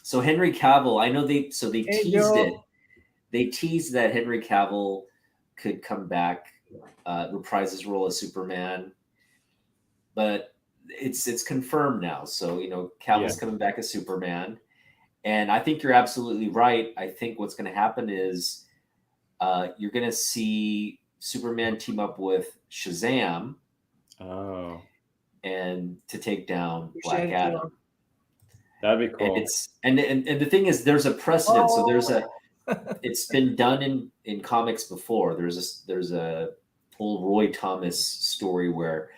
so Henry Cavill, I know they teased it. They teased that Henry Cavill could come back, reprise his role as Superman, but it's confirmed now. So Cavill's coming back as Superman, and I think you're absolutely right. I think what's going to happen is you're going to see Superman team up with Shazam. Oh. And to take down Black Adam. That'd be cool. And the thing is, there's a precedent. So it's been done in comics before. There's a whole Roy Thomas story where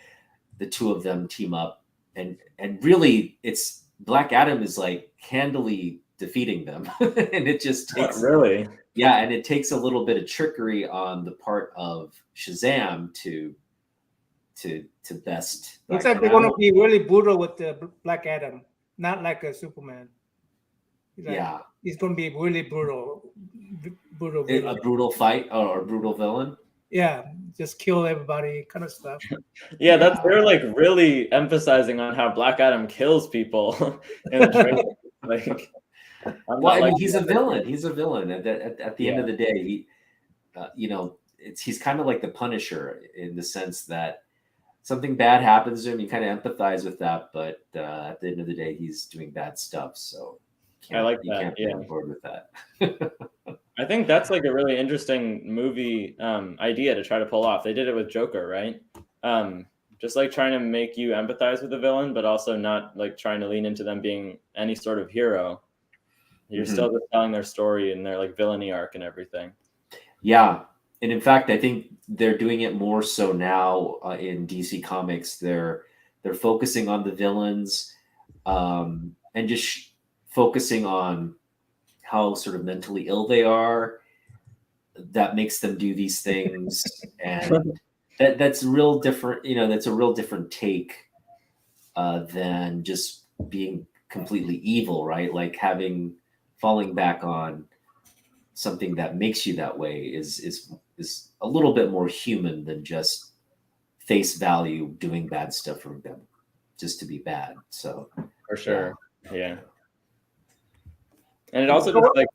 the two of them team up, and really it's Black Adam is like handily defeating them, and it just takes really. Yeah, and it takes a little bit of trickery on the part of Shazam to best. Looks like they're going to be really brutal with the Black Adam, not like a Superman. He's going to be really brutal. A brutal fight or a brutal villain. Yeah, just kill everybody, kind of stuff. They're like really emphasizing on how Black Adam kills people in the trailer. I'm Well, not I like mean, he's a villain. He's a villain. At the end yeah. of the day, he's kind of like the Punisher in the sense that something bad happens to him, you kind of empathize with that, but at the end of the day, he's doing bad stuff. So I like you that. can't be Yeah. on board with that. I think that's like a really interesting movie idea to try to pull off. They did it with Joker, right? Just like trying to make you empathize with the villain, but also not like trying to lean into them being any sort of hero. You're Mhm. still just telling their story and their like villainy arc and everything. Yeah, and in fact, I think they're doing it more so now in DC Comics. They're focusing on the villains and just focusing on how sort of mentally ill they are. That makes them do these things, and that's real different. That's a real different take than just being completely evil, right? Like falling back on something that makes you that way is a little bit more human than just face value doing bad stuff for them just to be bad. So For yeah. sure. Yeah. And it also just like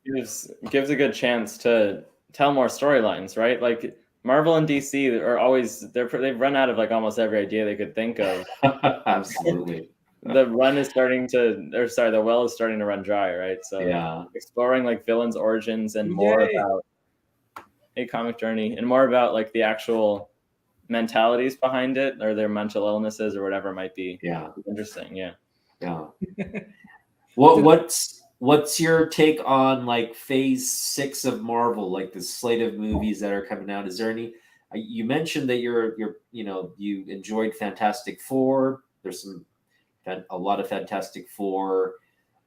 gives a good chance to tell more storylines, right? Like Marvel and DC are always they've run out of like almost every idea they could think of. Absolutely. The run is starting to, or sorry, the well is starting to run dry, right? So Yeah. exploring like villains' origins and more Yay. about a comic journey and more about like the actual mentalities behind it or their mental illnesses or whatever it might be. Yeah. Interesting. Yeah. Yeah. What's your take on like phase 6 of Marvel, like the slate of movies that are coming out? Is there any you mentioned that you enjoyed Fantastic Four. There's a lot of Fantastic Four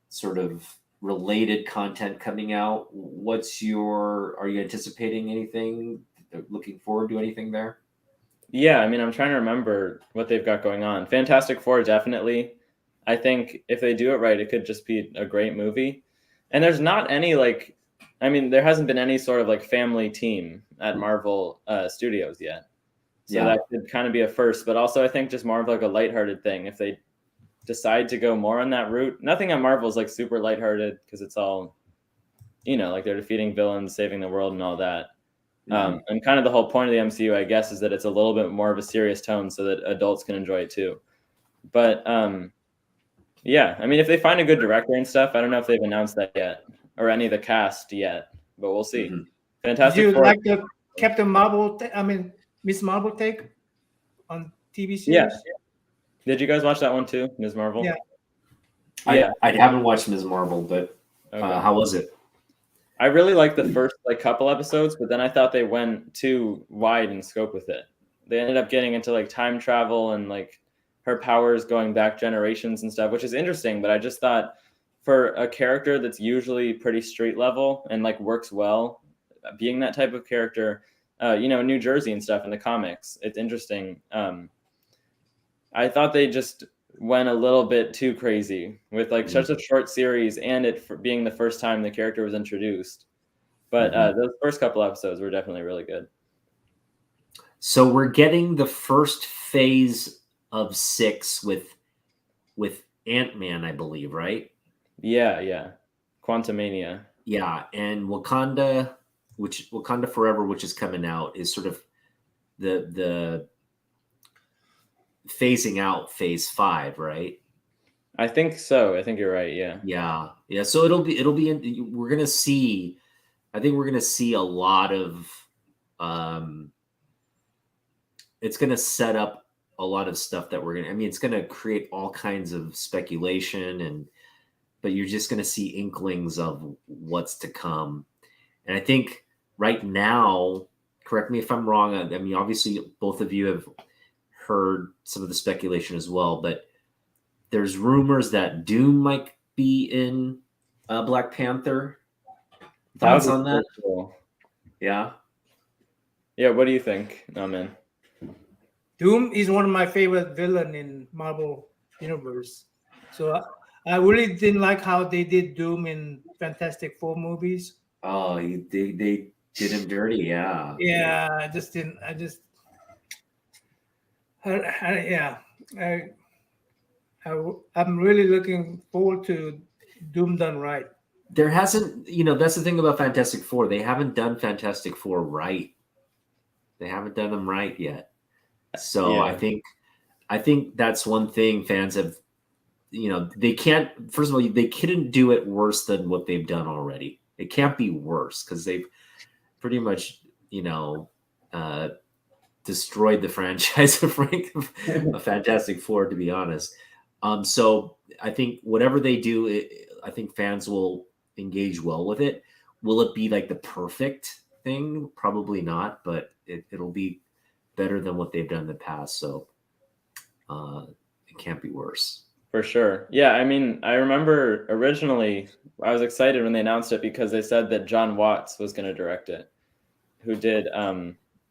sort of related content coming out. Are you anticipating anything? Looking forward to anything there? Yeah. I mean, I'm trying to remember what they've got going on. Fantastic Four, definitely. I think if they do it right, it could just be a great movie. And there's not any like, I mean, there hasn't been any sort of like family team at Marvel Studios yet. So Yeah. that could kind of be a first, but also I think just more of like a lighthearted thing. If they decide to go more on that route, nothing on Marvel is like super lighthearted because it's all, like they're defeating villains, saving the world, and all that. Mhm. And kind of the whole point of the MCU, I guess, is that it's a little bit more of a serious tone so that adults can enjoy it too. But yeah, I mean, if they find a good director and stuff, I don't know if they've announced that yet or any of the cast yet, but we'll see. Mhm. Did Fantastic you Four. like the Captain Marvel? Miss Marvel take on TV Yeah. series? Did you guys watch that one too, Ms. Marvel? Yeah. Yeah. I haven't watched Ms. Marvel, but Okay. how was it? I really liked the first like couple episodes, but then I thought they went too wide in scope with it. They ended up getting into like time travel and like her powers going back generations and stuff, which is interesting. But I just thought for a character that's usually pretty street level and like works well, being that type of character, New Jersey and stuff in the comics, it's interesting. I thought they just went a little bit too crazy with like such a short series and it for being the first time the character was introduced. But those first couple episodes were definitely really good. So we're getting the first phase of 6 with Ant-Man, I believe, right? Yeah. Quantumania. Yeah, and Wakanda Forever, which is coming out, is sort of the phasing out phase 5, right? I think so. I think you're right. Yeah. Yeah. So we're gonna see. I think we're gonna see a lot of. It's gonna set up a lot of stuff that we're gonna. I mean, it's gonna create all kinds of speculation, but you're just gonna see inklings of what's to come. And I think right now, correct me if I'm wrong. I mean, obviously, both of you have heard some of the speculation as well, but there's rumors that Doom might be in Black Panther. Thoughts on that? Cool. Yeah. Yeah. What do you think, man? Doom is one of my favorite villain in Marvel universe. So I really didn't like how they did Doom in Fantastic Four movies. Oh, they did him dirty. Yeah. Yeah, I just didn't. I just, yeah. I'm really looking forward to Doom done right. there hasn't, that's the thing about Fantastic Four. They haven't done Fantastic Four right. They haven't done them right yet. So Yeah. I think that's one thing fans have, they can't, first of all, they couldn't do it worse than what they've done already. It can't be worse because they've pretty much, uh, destroyed the franchise of Fantastic Four, to be honest. So I think whatever they do, I think fans will engage well with it. Will it be like the perfect thing? Probably not, but it'll be better than what they've done in the past. So it can't be worse. For sure. Yeah, I mean, I remember originally I was excited when they announced it because they said that John Watts was going to direct it, who did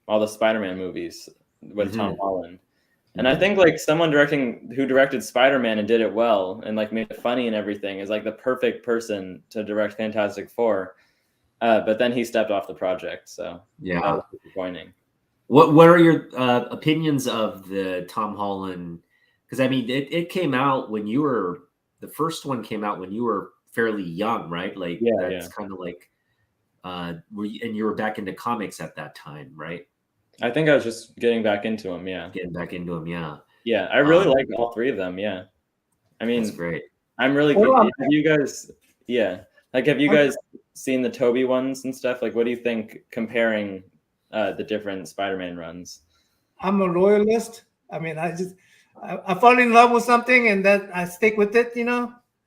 all the Spider-Man movies with Tom Holland. And I think like someone who directed Spider-Man and did it well and like made it funny and everything is like the perfect person to direct Fantastic Four. But then he stepped off the project, so Yeah. that was disappointing. What are your opinions of the Tom Holland? Because I mean, it came out when the first one came out when you were fairly young, right? Like that's kind of like, and you were back into comics at that time, right? I think I was just getting back into them. Yeah, getting back into them. Yeah, yeah. I really like all three of them. Yeah, I mean, that's great. I'm really good. Have you guys? Yeah, like have you guys seen the Toby ones and stuff? Like, what do you think comparing the different Spider-Man runs? I'm a loyalist. I mean, I fall in love with something and that I stick with it,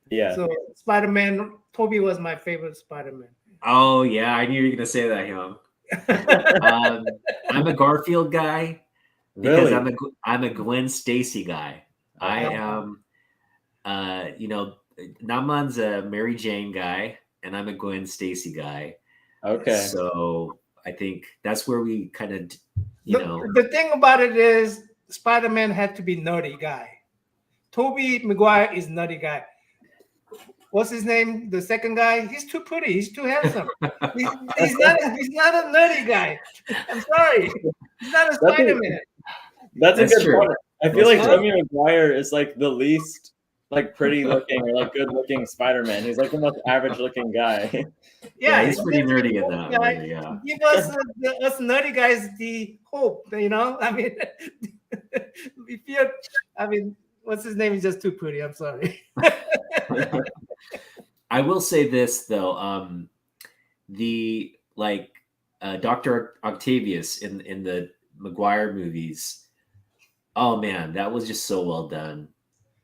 Yeah. So Spider-Man, Toby was my favorite Spider-Man. Oh yeah, I knew you were gonna say that, Hyung. I'm a Garfield guy because Really? I'm a Gwen Stacy guy. I am, Naman's a Mary Jane guy, and I'm a Gwen Stacy guy. Okay. So I think that's where we kind of, The thing about it is Spider-Man had to be nutty guy. Tobey Maguire is nutty guy. What's his name? The second guy? He's too pretty. He's too handsome. He's not a nutty guy. I'm sorry. He's not a Spider-Man. That's a good point. I feel like Tobey Maguire is like the least like pretty looking or like good looking Spider-Man. He's like the most average looking guy. Yeah, he's pretty nerdy in that movie. Yeah. Give us nerdy guys the hope, I mean, what's his name is just too pretty. I'm sorry. I will say this though, the Dr. Octavius in the Maguire movies, oh man, that was just so well done.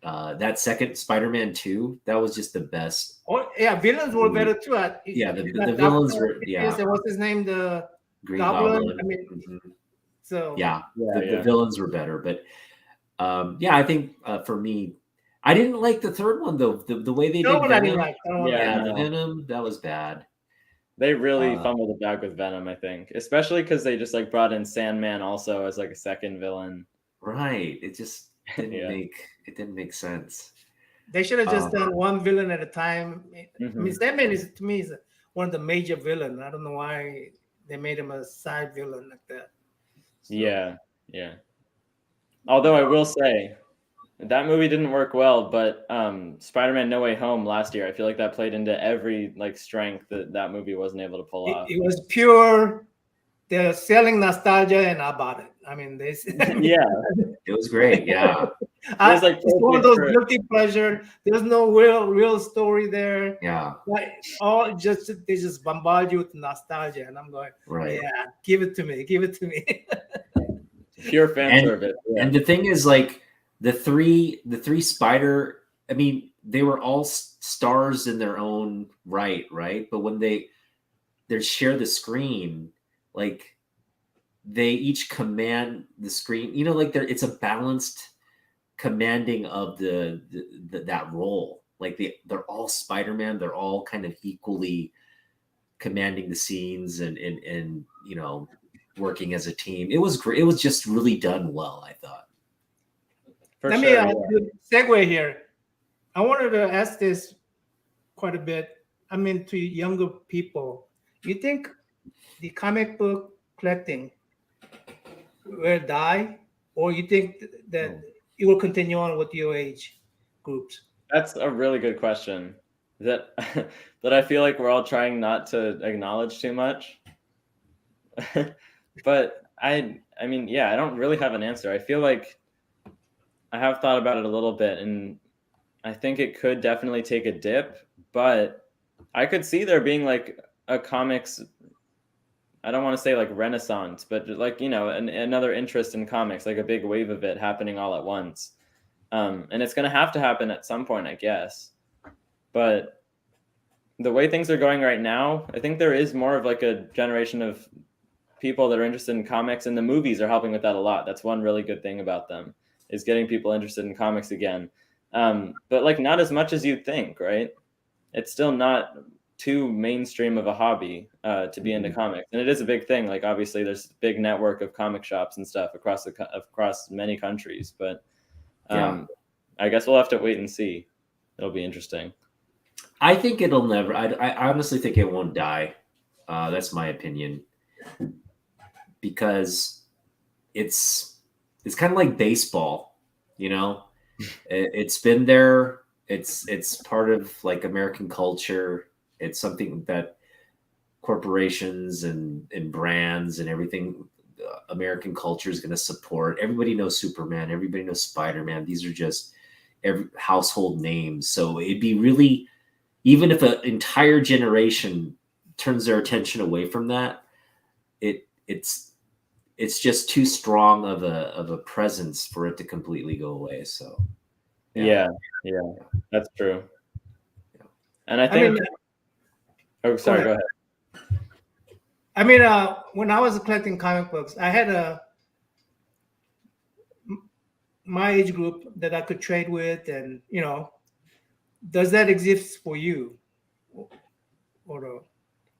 That second Spider-Man 2, that was just the best. Oh yeah, villains were better too. The villains were What's his name? The Green Goblin. I mean, so the villains were better, but I think for me, I didn't like the third one though. The way they did Venom, the Venom, that was bad. They really fumbled the bag with Venom, I think, especially because they just like brought in Sandman also as like a second villain. Right. It just didn't make sense. They should have just done one villain at a time. I mean, Sandman is to me is one of the major villains. I don't know why they made him a side villain like that. So. Yeah. Although I will say that movie didn't work well, but Spider-Man No Way Home last year, I feel like that played into every like strength that movie wasn't able to pull off. It was pure. They're selling nostalgia, and I bought it. I mean, this. It was great. Yeah, it's one of those guilty pleasure. There's no real story there. Yeah, like they just bombard you with nostalgia, and I'm going, right? Yeah, give it to me. Pure fan service. Yeah. And the thing is, like the three Spider. I mean, they were all stars in their own right? But when they share the screen, like they each command the screen, like it's a balanced commanding of that role. Like they're all Spider-Man, they're all kind of equally commanding the scenes and working as a team. It was great. It was just really done well, I thought. Let me segue here. I wanted to ask this quite a bit. I mean, to younger people, you think the comic book collecting will die, or you think that it will continue on with your age groups? That's a really good question. that that I feel like we're all trying not to acknowledge too much. But I mean, yeah, I don't really have an answer. I feel like I have thought about it a little bit, and I think it could definitely take a dip, but I could see there being like a comics, I don't want to say like renaissance, but like, another interest in comics, like a big wave of it happening all at once. And it's going to happen at some point, I guess. But the way things are going right now, I think there is more of like a generation of people that are interested in comics, and the movies are helping with that a lot. That's one really good thing about them, is getting people interested in comics again. But like not as much as you'd think, right? It's still not too mainstream of a hobby to be into comics, and it is a big thing. Like obviously, there's a big network of comic shops and stuff across many countries. But I guess we'll have to wait and see. It'll be interesting. I think it'll never. I honestly think it won't die. That's my opinion, because it's kind of like baseball. It's been there. It's part of like American culture. It's something that corporations and brands and everything, American culture is going to support. Everybody knows Superman. Everybody knows Spider-Man. These are just household names. So it'd be really, even if an entire generation turns their attention away from that, it's just too strong of a presence for it to completely go away. So yeah, that's true. And I think, oh, sorry, go ahead. I mean, when I was collecting comic books, I had my age group that I could trade with, and does that exist for you? Or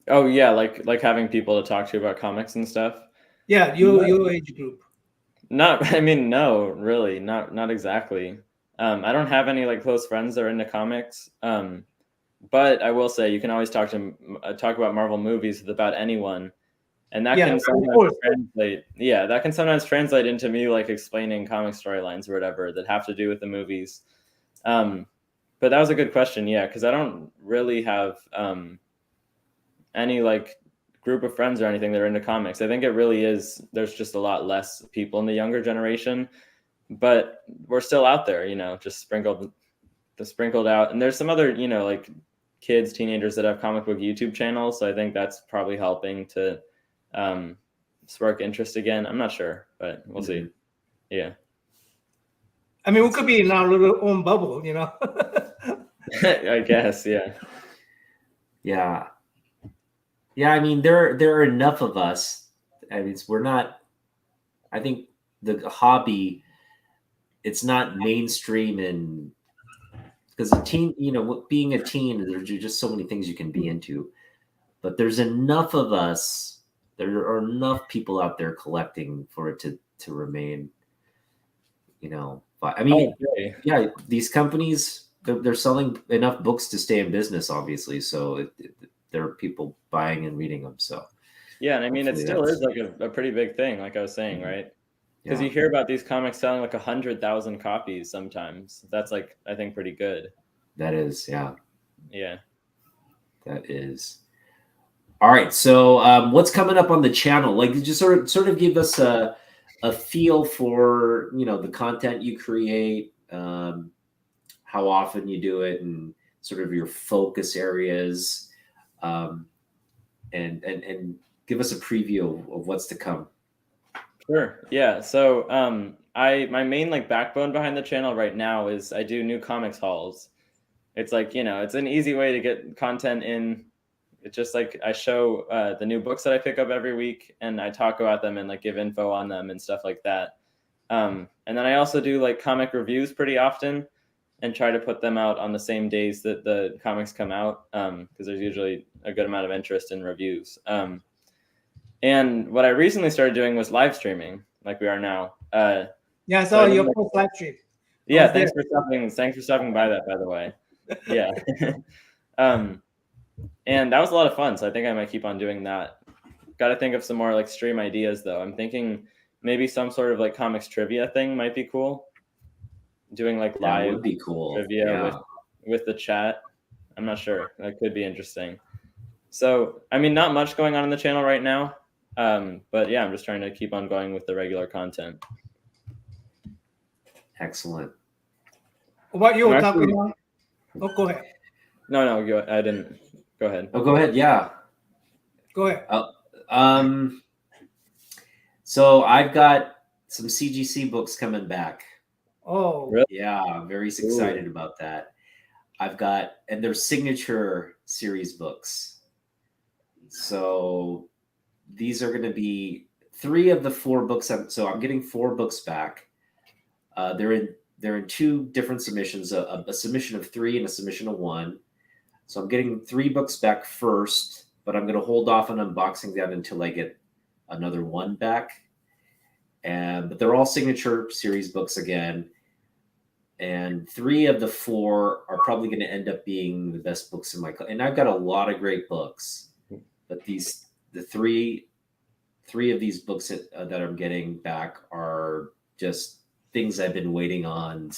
oh yeah, like having people to talk to about comics and stuff. Yeah, your age group. I mean, no, really, not exactly. I don't have any like close friends that are into comics. But I will say you can always talk about Marvel movies with about anyone, and that can sometimes translate. Yeah, that can sometimes translate into me like explaining comic storylines or whatever that have to do with the movies. But that was a good question, yeah, because I don't really have any like group of friends or anything that are into comics. I think it really is. There's just a lot less people in the younger generation, but we're still out there, just sprinkled out. And there's some other, like kids, teenagers that have comic book YouTube channels. So I think that's probably helping to spark interest again. I'm not sure, but we'll see. Yeah. I mean, we could be in our little own bubble, I guess, yeah. Yeah. Yeah, I mean, there are enough of us. I mean, we're not. I think the hobby, it's not mainstream, and because a teen, being a teen, there's just so many things you can be into. But there's enough of us. There are enough people out there collecting for it to remain. But I mean, yeah, these companies, they're selling enough books to stay in business, obviously. So there are people buying and reading them. So yeah, and I mean, it still is like a pretty big thing, like I was saying, right? Because you hear about these comics selling like 100,000 copies sometimes. That's like, I think, pretty good. That is, yeah. Yeah. That is. All right. So what's coming up on the channel? Like, just sort of give us a feel for, the content you create, how often you do it, and sort of your focus areas, and give us a preview of what's to come. Sure. Yeah. So my main like backbone behind the channel right now is I do new comics hauls. It's like, it's an easy way to get content in. It's just like I show the new books that I pick up every week, and I talk about them and like give info on them and stuff like that. And then I also do like comic reviews pretty often, and try to put them out on the same days that the comics come out, because there's usually a good amount of interest in reviews. And what I recently started doing was live streaming, like we are now. Yeah, I saw your post live stream. Yeah, thanks for stopping by that, by the way. Yeah. And that was a lot of fun, so I think I might keep on doing that. Got to think of some more like stream ideas, though. I'm thinking maybe some sort of like comics trivia thing might be cool. Doing like live would be cool. trivia with the chat. I'm not sure. That could be interesting. So, I mean, not much going on the channel right now. But yeah, I'm just trying to keep on going with the regular content. Excellent. What you I'm were actually- talking about? Oh, go ahead. No, I didn't. Go ahead. Oh, go ahead. Yeah. Go ahead. So I've got some CGC books coming back. Oh, Really? Yeah, I'm very excited about that. And they're signature series books. So these are going to be 3 of the 4 books. So I'm getting 4 books back. They're in 2 different submissions, a submission of 3 and a submission of 1. So I'm getting 3 books back first, but I'm going to hold off on unboxing that until I get another 1 back. But they're all signature series books again. And 3 of the 4 are probably going to end up being the best books in my class. And I've got a lot of great books, but the 3 of these books that I'm getting back are just things I've been waiting on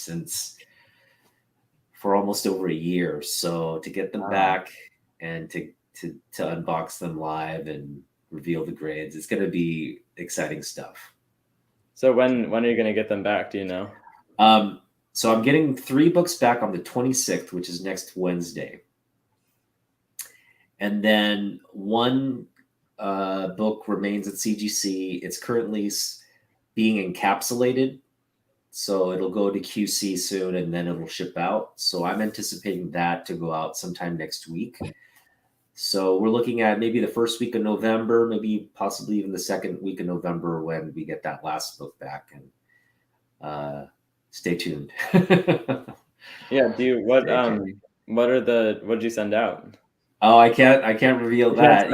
for almost over a year. So to get them back and to unbox them live and reveal the grades, it's going to be exciting stuff. So when are you going to get them back? Do you know? So I'm getting 3 books back on the 26th, which is next Wednesday. And then 1 book remains at CGC. It's currently being encapsulated. So it'll go to QC soon and then it'll ship out. So I'm anticipating that to go out sometime next week. So we're looking at maybe the first week of November, maybe possibly even the second week of November when we get that last book back. And stay tuned. Yeah. What'd you send out? Oh, I can't reveal that.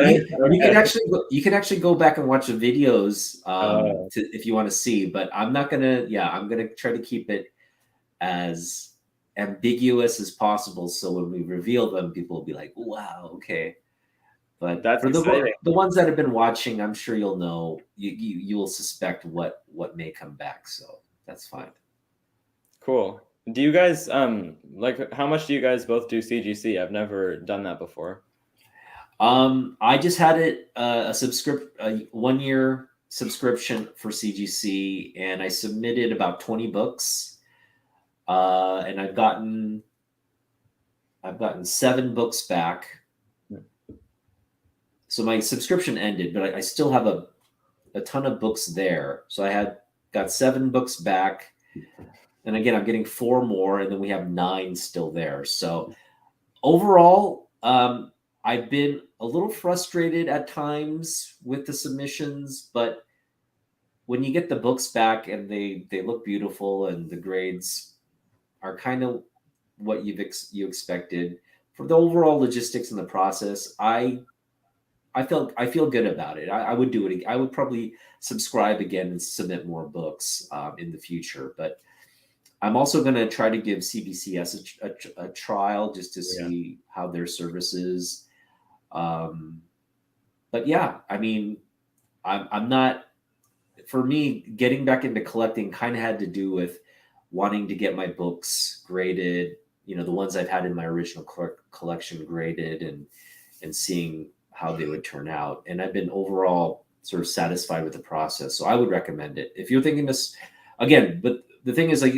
You can actually go back and watch the videos if you want to see, but I'm gonna try to keep it as ambiguous as possible. So when we reveal them, people will be like, wow, okay. But That's for exciting. the ones that have been watching, I'm sure you'll know, you will suspect what may come back. So that's fine. Cool. Do you guys how much do you guys both do CGC? I've never done that before. I just had it a 1-year subscription for CGC, and I submitted about 20 books, and I've gotten 7 books back. So my subscription ended, but I still have a ton of books there. So I got 7 books back. And again, I'm getting 4 more, and then we have 9 still there. So overall, I've been a little frustrated at times with the submissions, but when you get the books back and they look beautiful and the grades are kind of what you expected for the overall logistics in the process, I feel good about it. I would do it. I would probably subscribe again and submit more books in the future, but I'm also going to try to give CBCS a trial just to see how their service is. But yeah, I mean, I'm not, for me, getting back into collecting kind of had to do with wanting to get my books graded, the ones I've had in my original collection graded and seeing how they would turn out. And I've been overall sort of satisfied with the process. So I would recommend it. If you're thinking this again, but the thing is, like,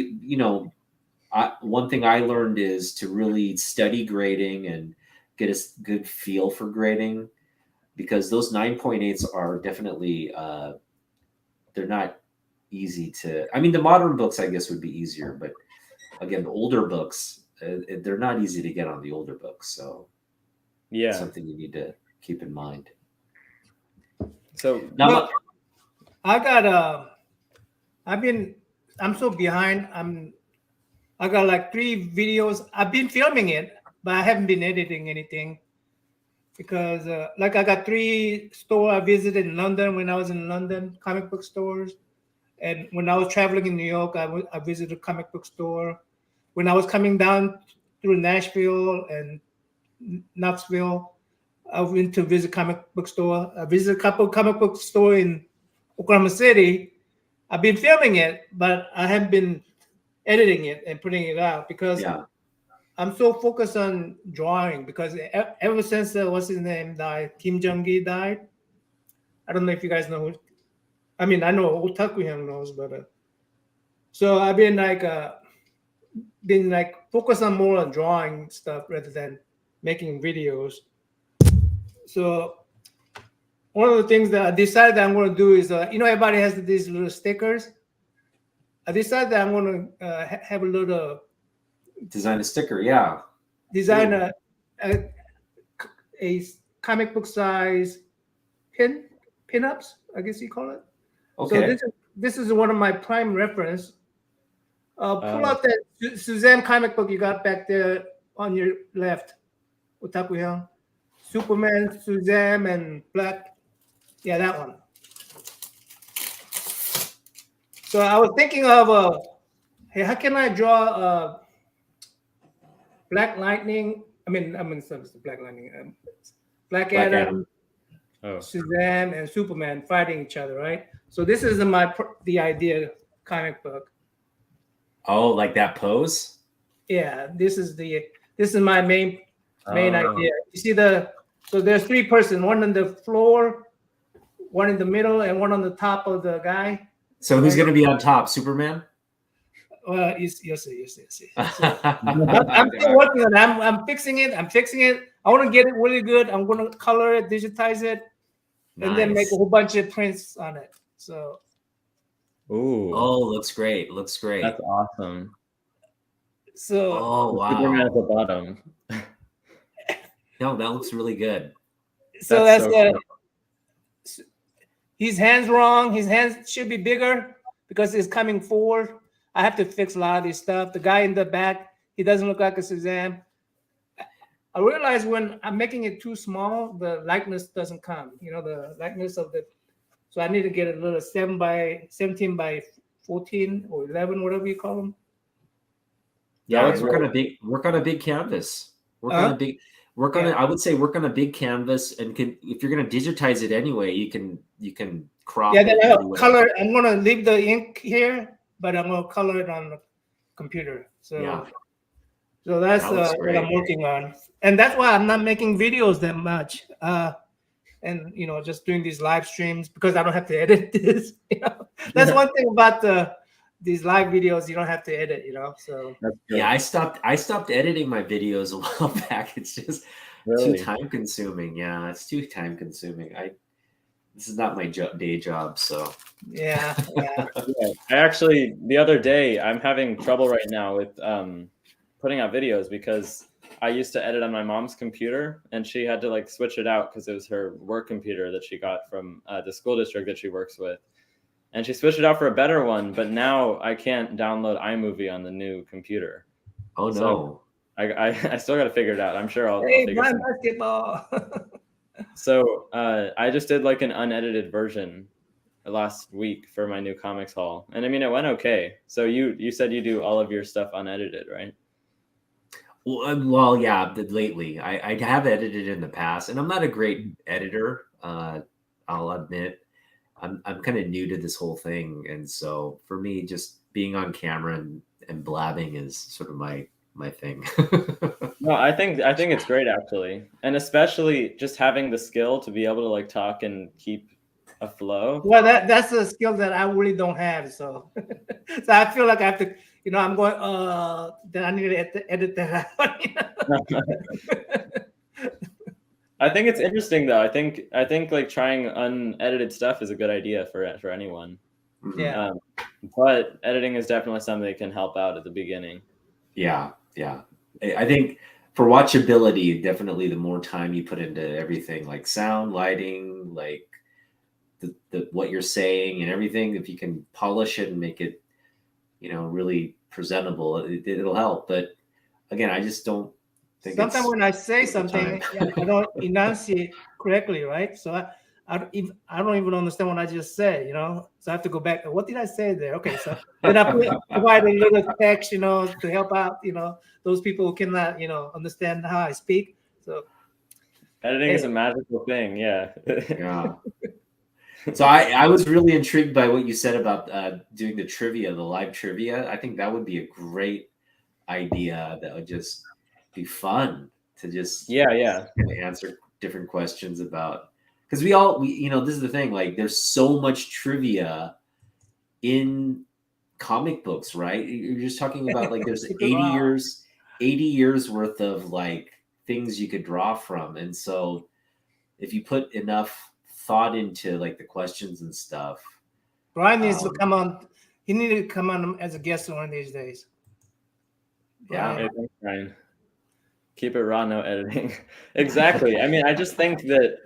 one thing I learned is to really study grading and get a good feel for grading, because those 9.8s are definitely, they're not easy to, I mean, the modern books, I guess, would be easier, but again, the older books, they're not easy to get on the older books. So yeah, something you need to keep in mind. So now, I'm so behind. I got like 3 videos. I've been filming it, but I haven't been editing anything because I got 3 stores I visited in London when I was in London, comic book stores. And when I was traveling in New York, I visited a comic book store. When I was coming down through Nashville and Knoxville, I went to visit comic book store. I visited a couple comic book store in Oklahoma City. I've been filming it, but I haven't been editing it and putting it out because I'm so focused on drawing because ever since what's his name died, Kim Jong-gi died. I don't know if you guys know. I mean, I know Otaku Hyung knows, but so I've been like focused on more on drawing stuff rather than making videos. So one of the things that I decided that I'm going to do is, everybody has these little stickers. I decided that I'm going to have a little Design a sticker, yeah. design a, a comic book size pin-ups, I guess you call it. So Okay. this is one of my prime reference. Pull Uh, out that Suzanne comic book you got back there on your left, Otaku Hyung. Superman, Suzanne, and Black. Yeah, that one. So I was thinking of, hey, how can I draw Black Lightning? Sorry, Black Lightning. Black Black Adam, Adam. oh, Suzanne, and Superman fighting each other, right? So this is the idea comic book. Oh, like that pose? Yeah, this is my main Oh. idea. You see so there's three persons, one on the floor, one in the middle, and one on the top of the guy. So who's going to be on top? Superman? Yes. So, I'm still working on it. I'm fixing it. I want to get it really good. I'm going to color it, digitize it, and then make Nice. a whole bunch of prints on it. So, Ooh, Oh, looks great. Looks great. that's awesome. so Oh, Superman at wow. the bottom. No, that looks really good. so That's that's so cool. his hands wrong. His hands should be bigger because it's coming forward. I have to fix a lot of this stuff. The guy in the back, he doesn't look like a Suzanne. I realize when I'm making it too small, the likeness doesn't come. The likeness of the. So I need to get a little 17 by 14 or 11, whatever you call them. Yeah, looks work on a big canvas. Work on a big I would say work on a big canvas, and if you're going to digitize it anyway, you can crop Yeah, it. then and do whatever. color. I'm gonna leave the ink here, but I'm gonna color it on the computer. So Yeah. so that's That looks what I'm great. working on, and that's why I'm not making videos that much. And just doing these live streams because I don't have to edit this. That's one thing about these live videos, you don't have to edit. So That's good. Yeah, I stopped editing my videos a while back. It's just Really? too time consuming. Yeah, it's too time consuming. This is not my day job, so yeah. Yeah. I actually, the other day, I'm having trouble right now with putting out videos because I used to edit on my mom's computer, and she had to like switch it out because it was her work computer that she got from the school district that she works with. And she switched it out for a better one, but now I can't download iMovie on the new computer. oh So no. I still got to figure it out. I'm sure I'll Hey, figure my something. basketball. So I just did like an unedited version last week for my new comics haul, and I mean it went okay. So you said you do all of your stuff unedited, right? Well, yeah, lately I have edited in the past, and I'm not a great editor. I'll admit, I'm kind of new to this whole thing, and so for me, just being on camera and blabbing is sort of my thing. No, I think it's great actually, and especially just having the skill to be able to like talk and keep a flow. Well, that's a skill that I really don't have. So, so I feel like I have to. I'm going. Then I need to edit that out. I think it's interesting though. I think like trying unedited stuff is a good idea for anyone. Yeah. But editing is definitely something that can help out at the beginning. Yeah. I think for watchability, definitely the more time you put into everything, like sound, lighting, like the what you're saying and everything, if you can polish it and make it, really presentable, it'll help. But again, I just don't think Sometimes when I say something, time. I don't enunciate correctly, right? So I don't even understand what I just said, So I have to go back. What did I say there? Okay, so then I provide a little text, to help out, those people who cannot, understand how I speak. So editing is a magical thing, yeah. Yeah. So I was really intrigued by what you said about doing the live trivia. I think that would be a great idea. That would just be fun to just yeah. answer different questions about, because we this is the thing, like there's so much trivia in comic books, right? You're just talking about like there's 80 years worth of like things you could draw from, and so if you put enough thought into like the questions and stuff. Brian needs to come on. He needed to come on as a guest one of these days. Yeah. Hey, thanks, Brian. Keep it raw, no editing. Exactly. I mean, I just think that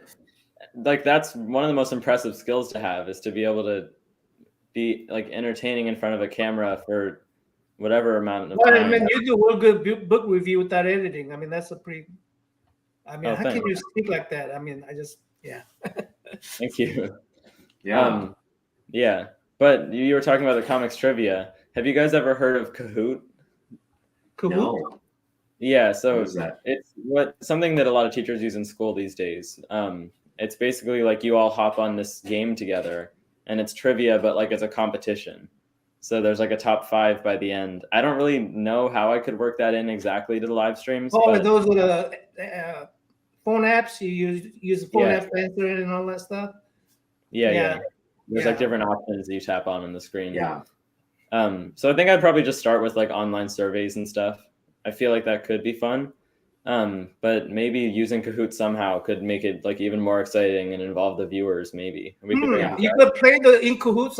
like that's one of the most impressive skills to have, is to be able to be like entertaining in front of a camera for whatever amount of time. I mean, you do a good book review without editing. I mean, that's a pretty. I mean, how can you speak like that? I mean, yeah. Thank you. Yeah. Yeah. But you were talking about the comics trivia. Have you guys ever heard of Kahoot? Kahoot? No. Yeah, so what is that? It's something that a lot of teachers use in school these days. It's basically like you all hop on this game together, and it's trivia, but like it's a competition. So there's like a top 5 by the end. I don't really know how I could work that in exactly to the live streams. Oh, those are the phone apps. You use the phone app to answer it and all that stuff. Yeah. There's like different options that you tap on the screen. Yeah. So I think I'd probably just start with like online surveys and stuff. I feel like that could be fun. But maybe using Kahoot somehow could make it like even more exciting and involve the viewers. Maybe you could play in Kahoots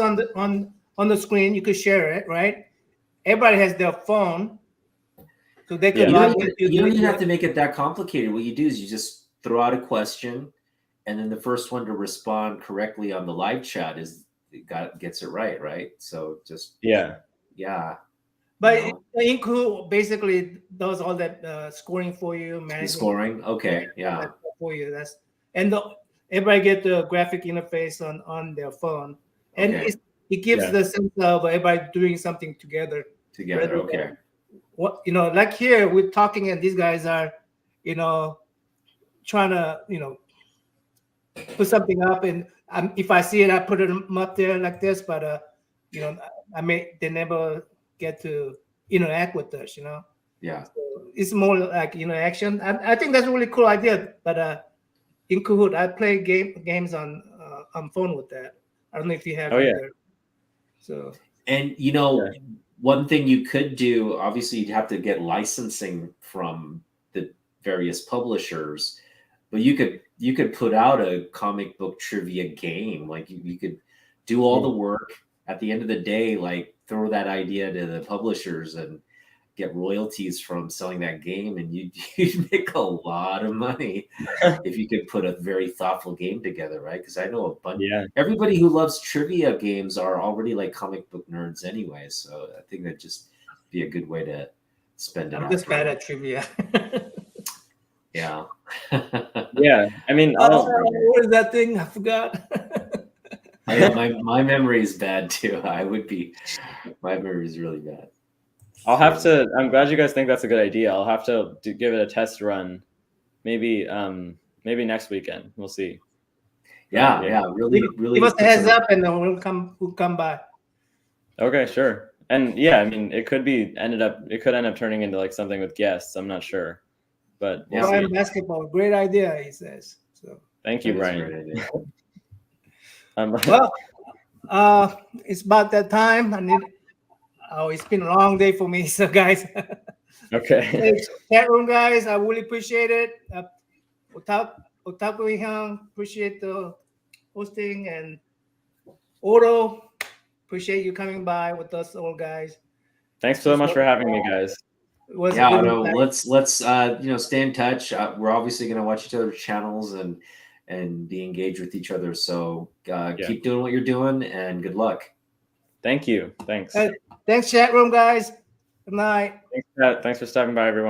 on the screen. You could share it, right? Everybody has their phone, so they could. You don't even have to make it that complicated. What you do is you just throw out a question, and then the first one to respond correctly on the live chat gets it right? So just yeah. But in Kahoot basically does all that scoring for you, managing scoring. Okay, yeah. For you, everybody get the graphic interface on their phone, and it gives the sense of everybody doing something together. Okay. What like here we're talking, and these guys are, trying to put something up, and if I see it, I put it up there like this. But they never get to interact with us, Yeah. So it's more like interaction. I think that's a really cool idea. But in Kahoot, I play games on phone with that. I don't know if you have either. So and one thing you could do, obviously you'd have to get licensing from the various publishers, but you could put out a comic book trivia game. Like you could do all the work. At the end of the day, like throw that idea to the publishers and get royalties from selling that game, and you'd make a lot of money if you could put a very thoughtful game together, right? Because I know a bunch. Yeah. Everybody who loves trivia games are already like comic book nerds anyway, so I think that'd just be a good way to spend it. I'm just bad at trivia. Yeah. Yeah. I mean, what is that thing? I forgot. My memory is bad too. My memory is really bad. I'll have to. I'm glad you guys think that's a good idea. I'll have to give it a test run, maybe next weekend. We'll see. Yeah. Really. Give us a heads up, and then we'll come by. Okay, sure. And yeah, I mean, it could end up turning into like something with guests. I'm not sure, but Brian basketball, great idea, he says. So thank you, Brian. Well, it's about that time. It's been a long day for me, so guys. Okay. Chat room guys, I really appreciate it. Otaku Hyang, appreciate the hosting, and Otto, appreciate you coming by with us all, guys. Thanks so much for having me, guys. Let's stay in touch. We're obviously going to watch each other's channels and be engaged with each other. So keep doing what you're doing, and good luck. Thank you. Thanks. Thanks, chat room guys. Good night. Thanks for stopping by, everyone.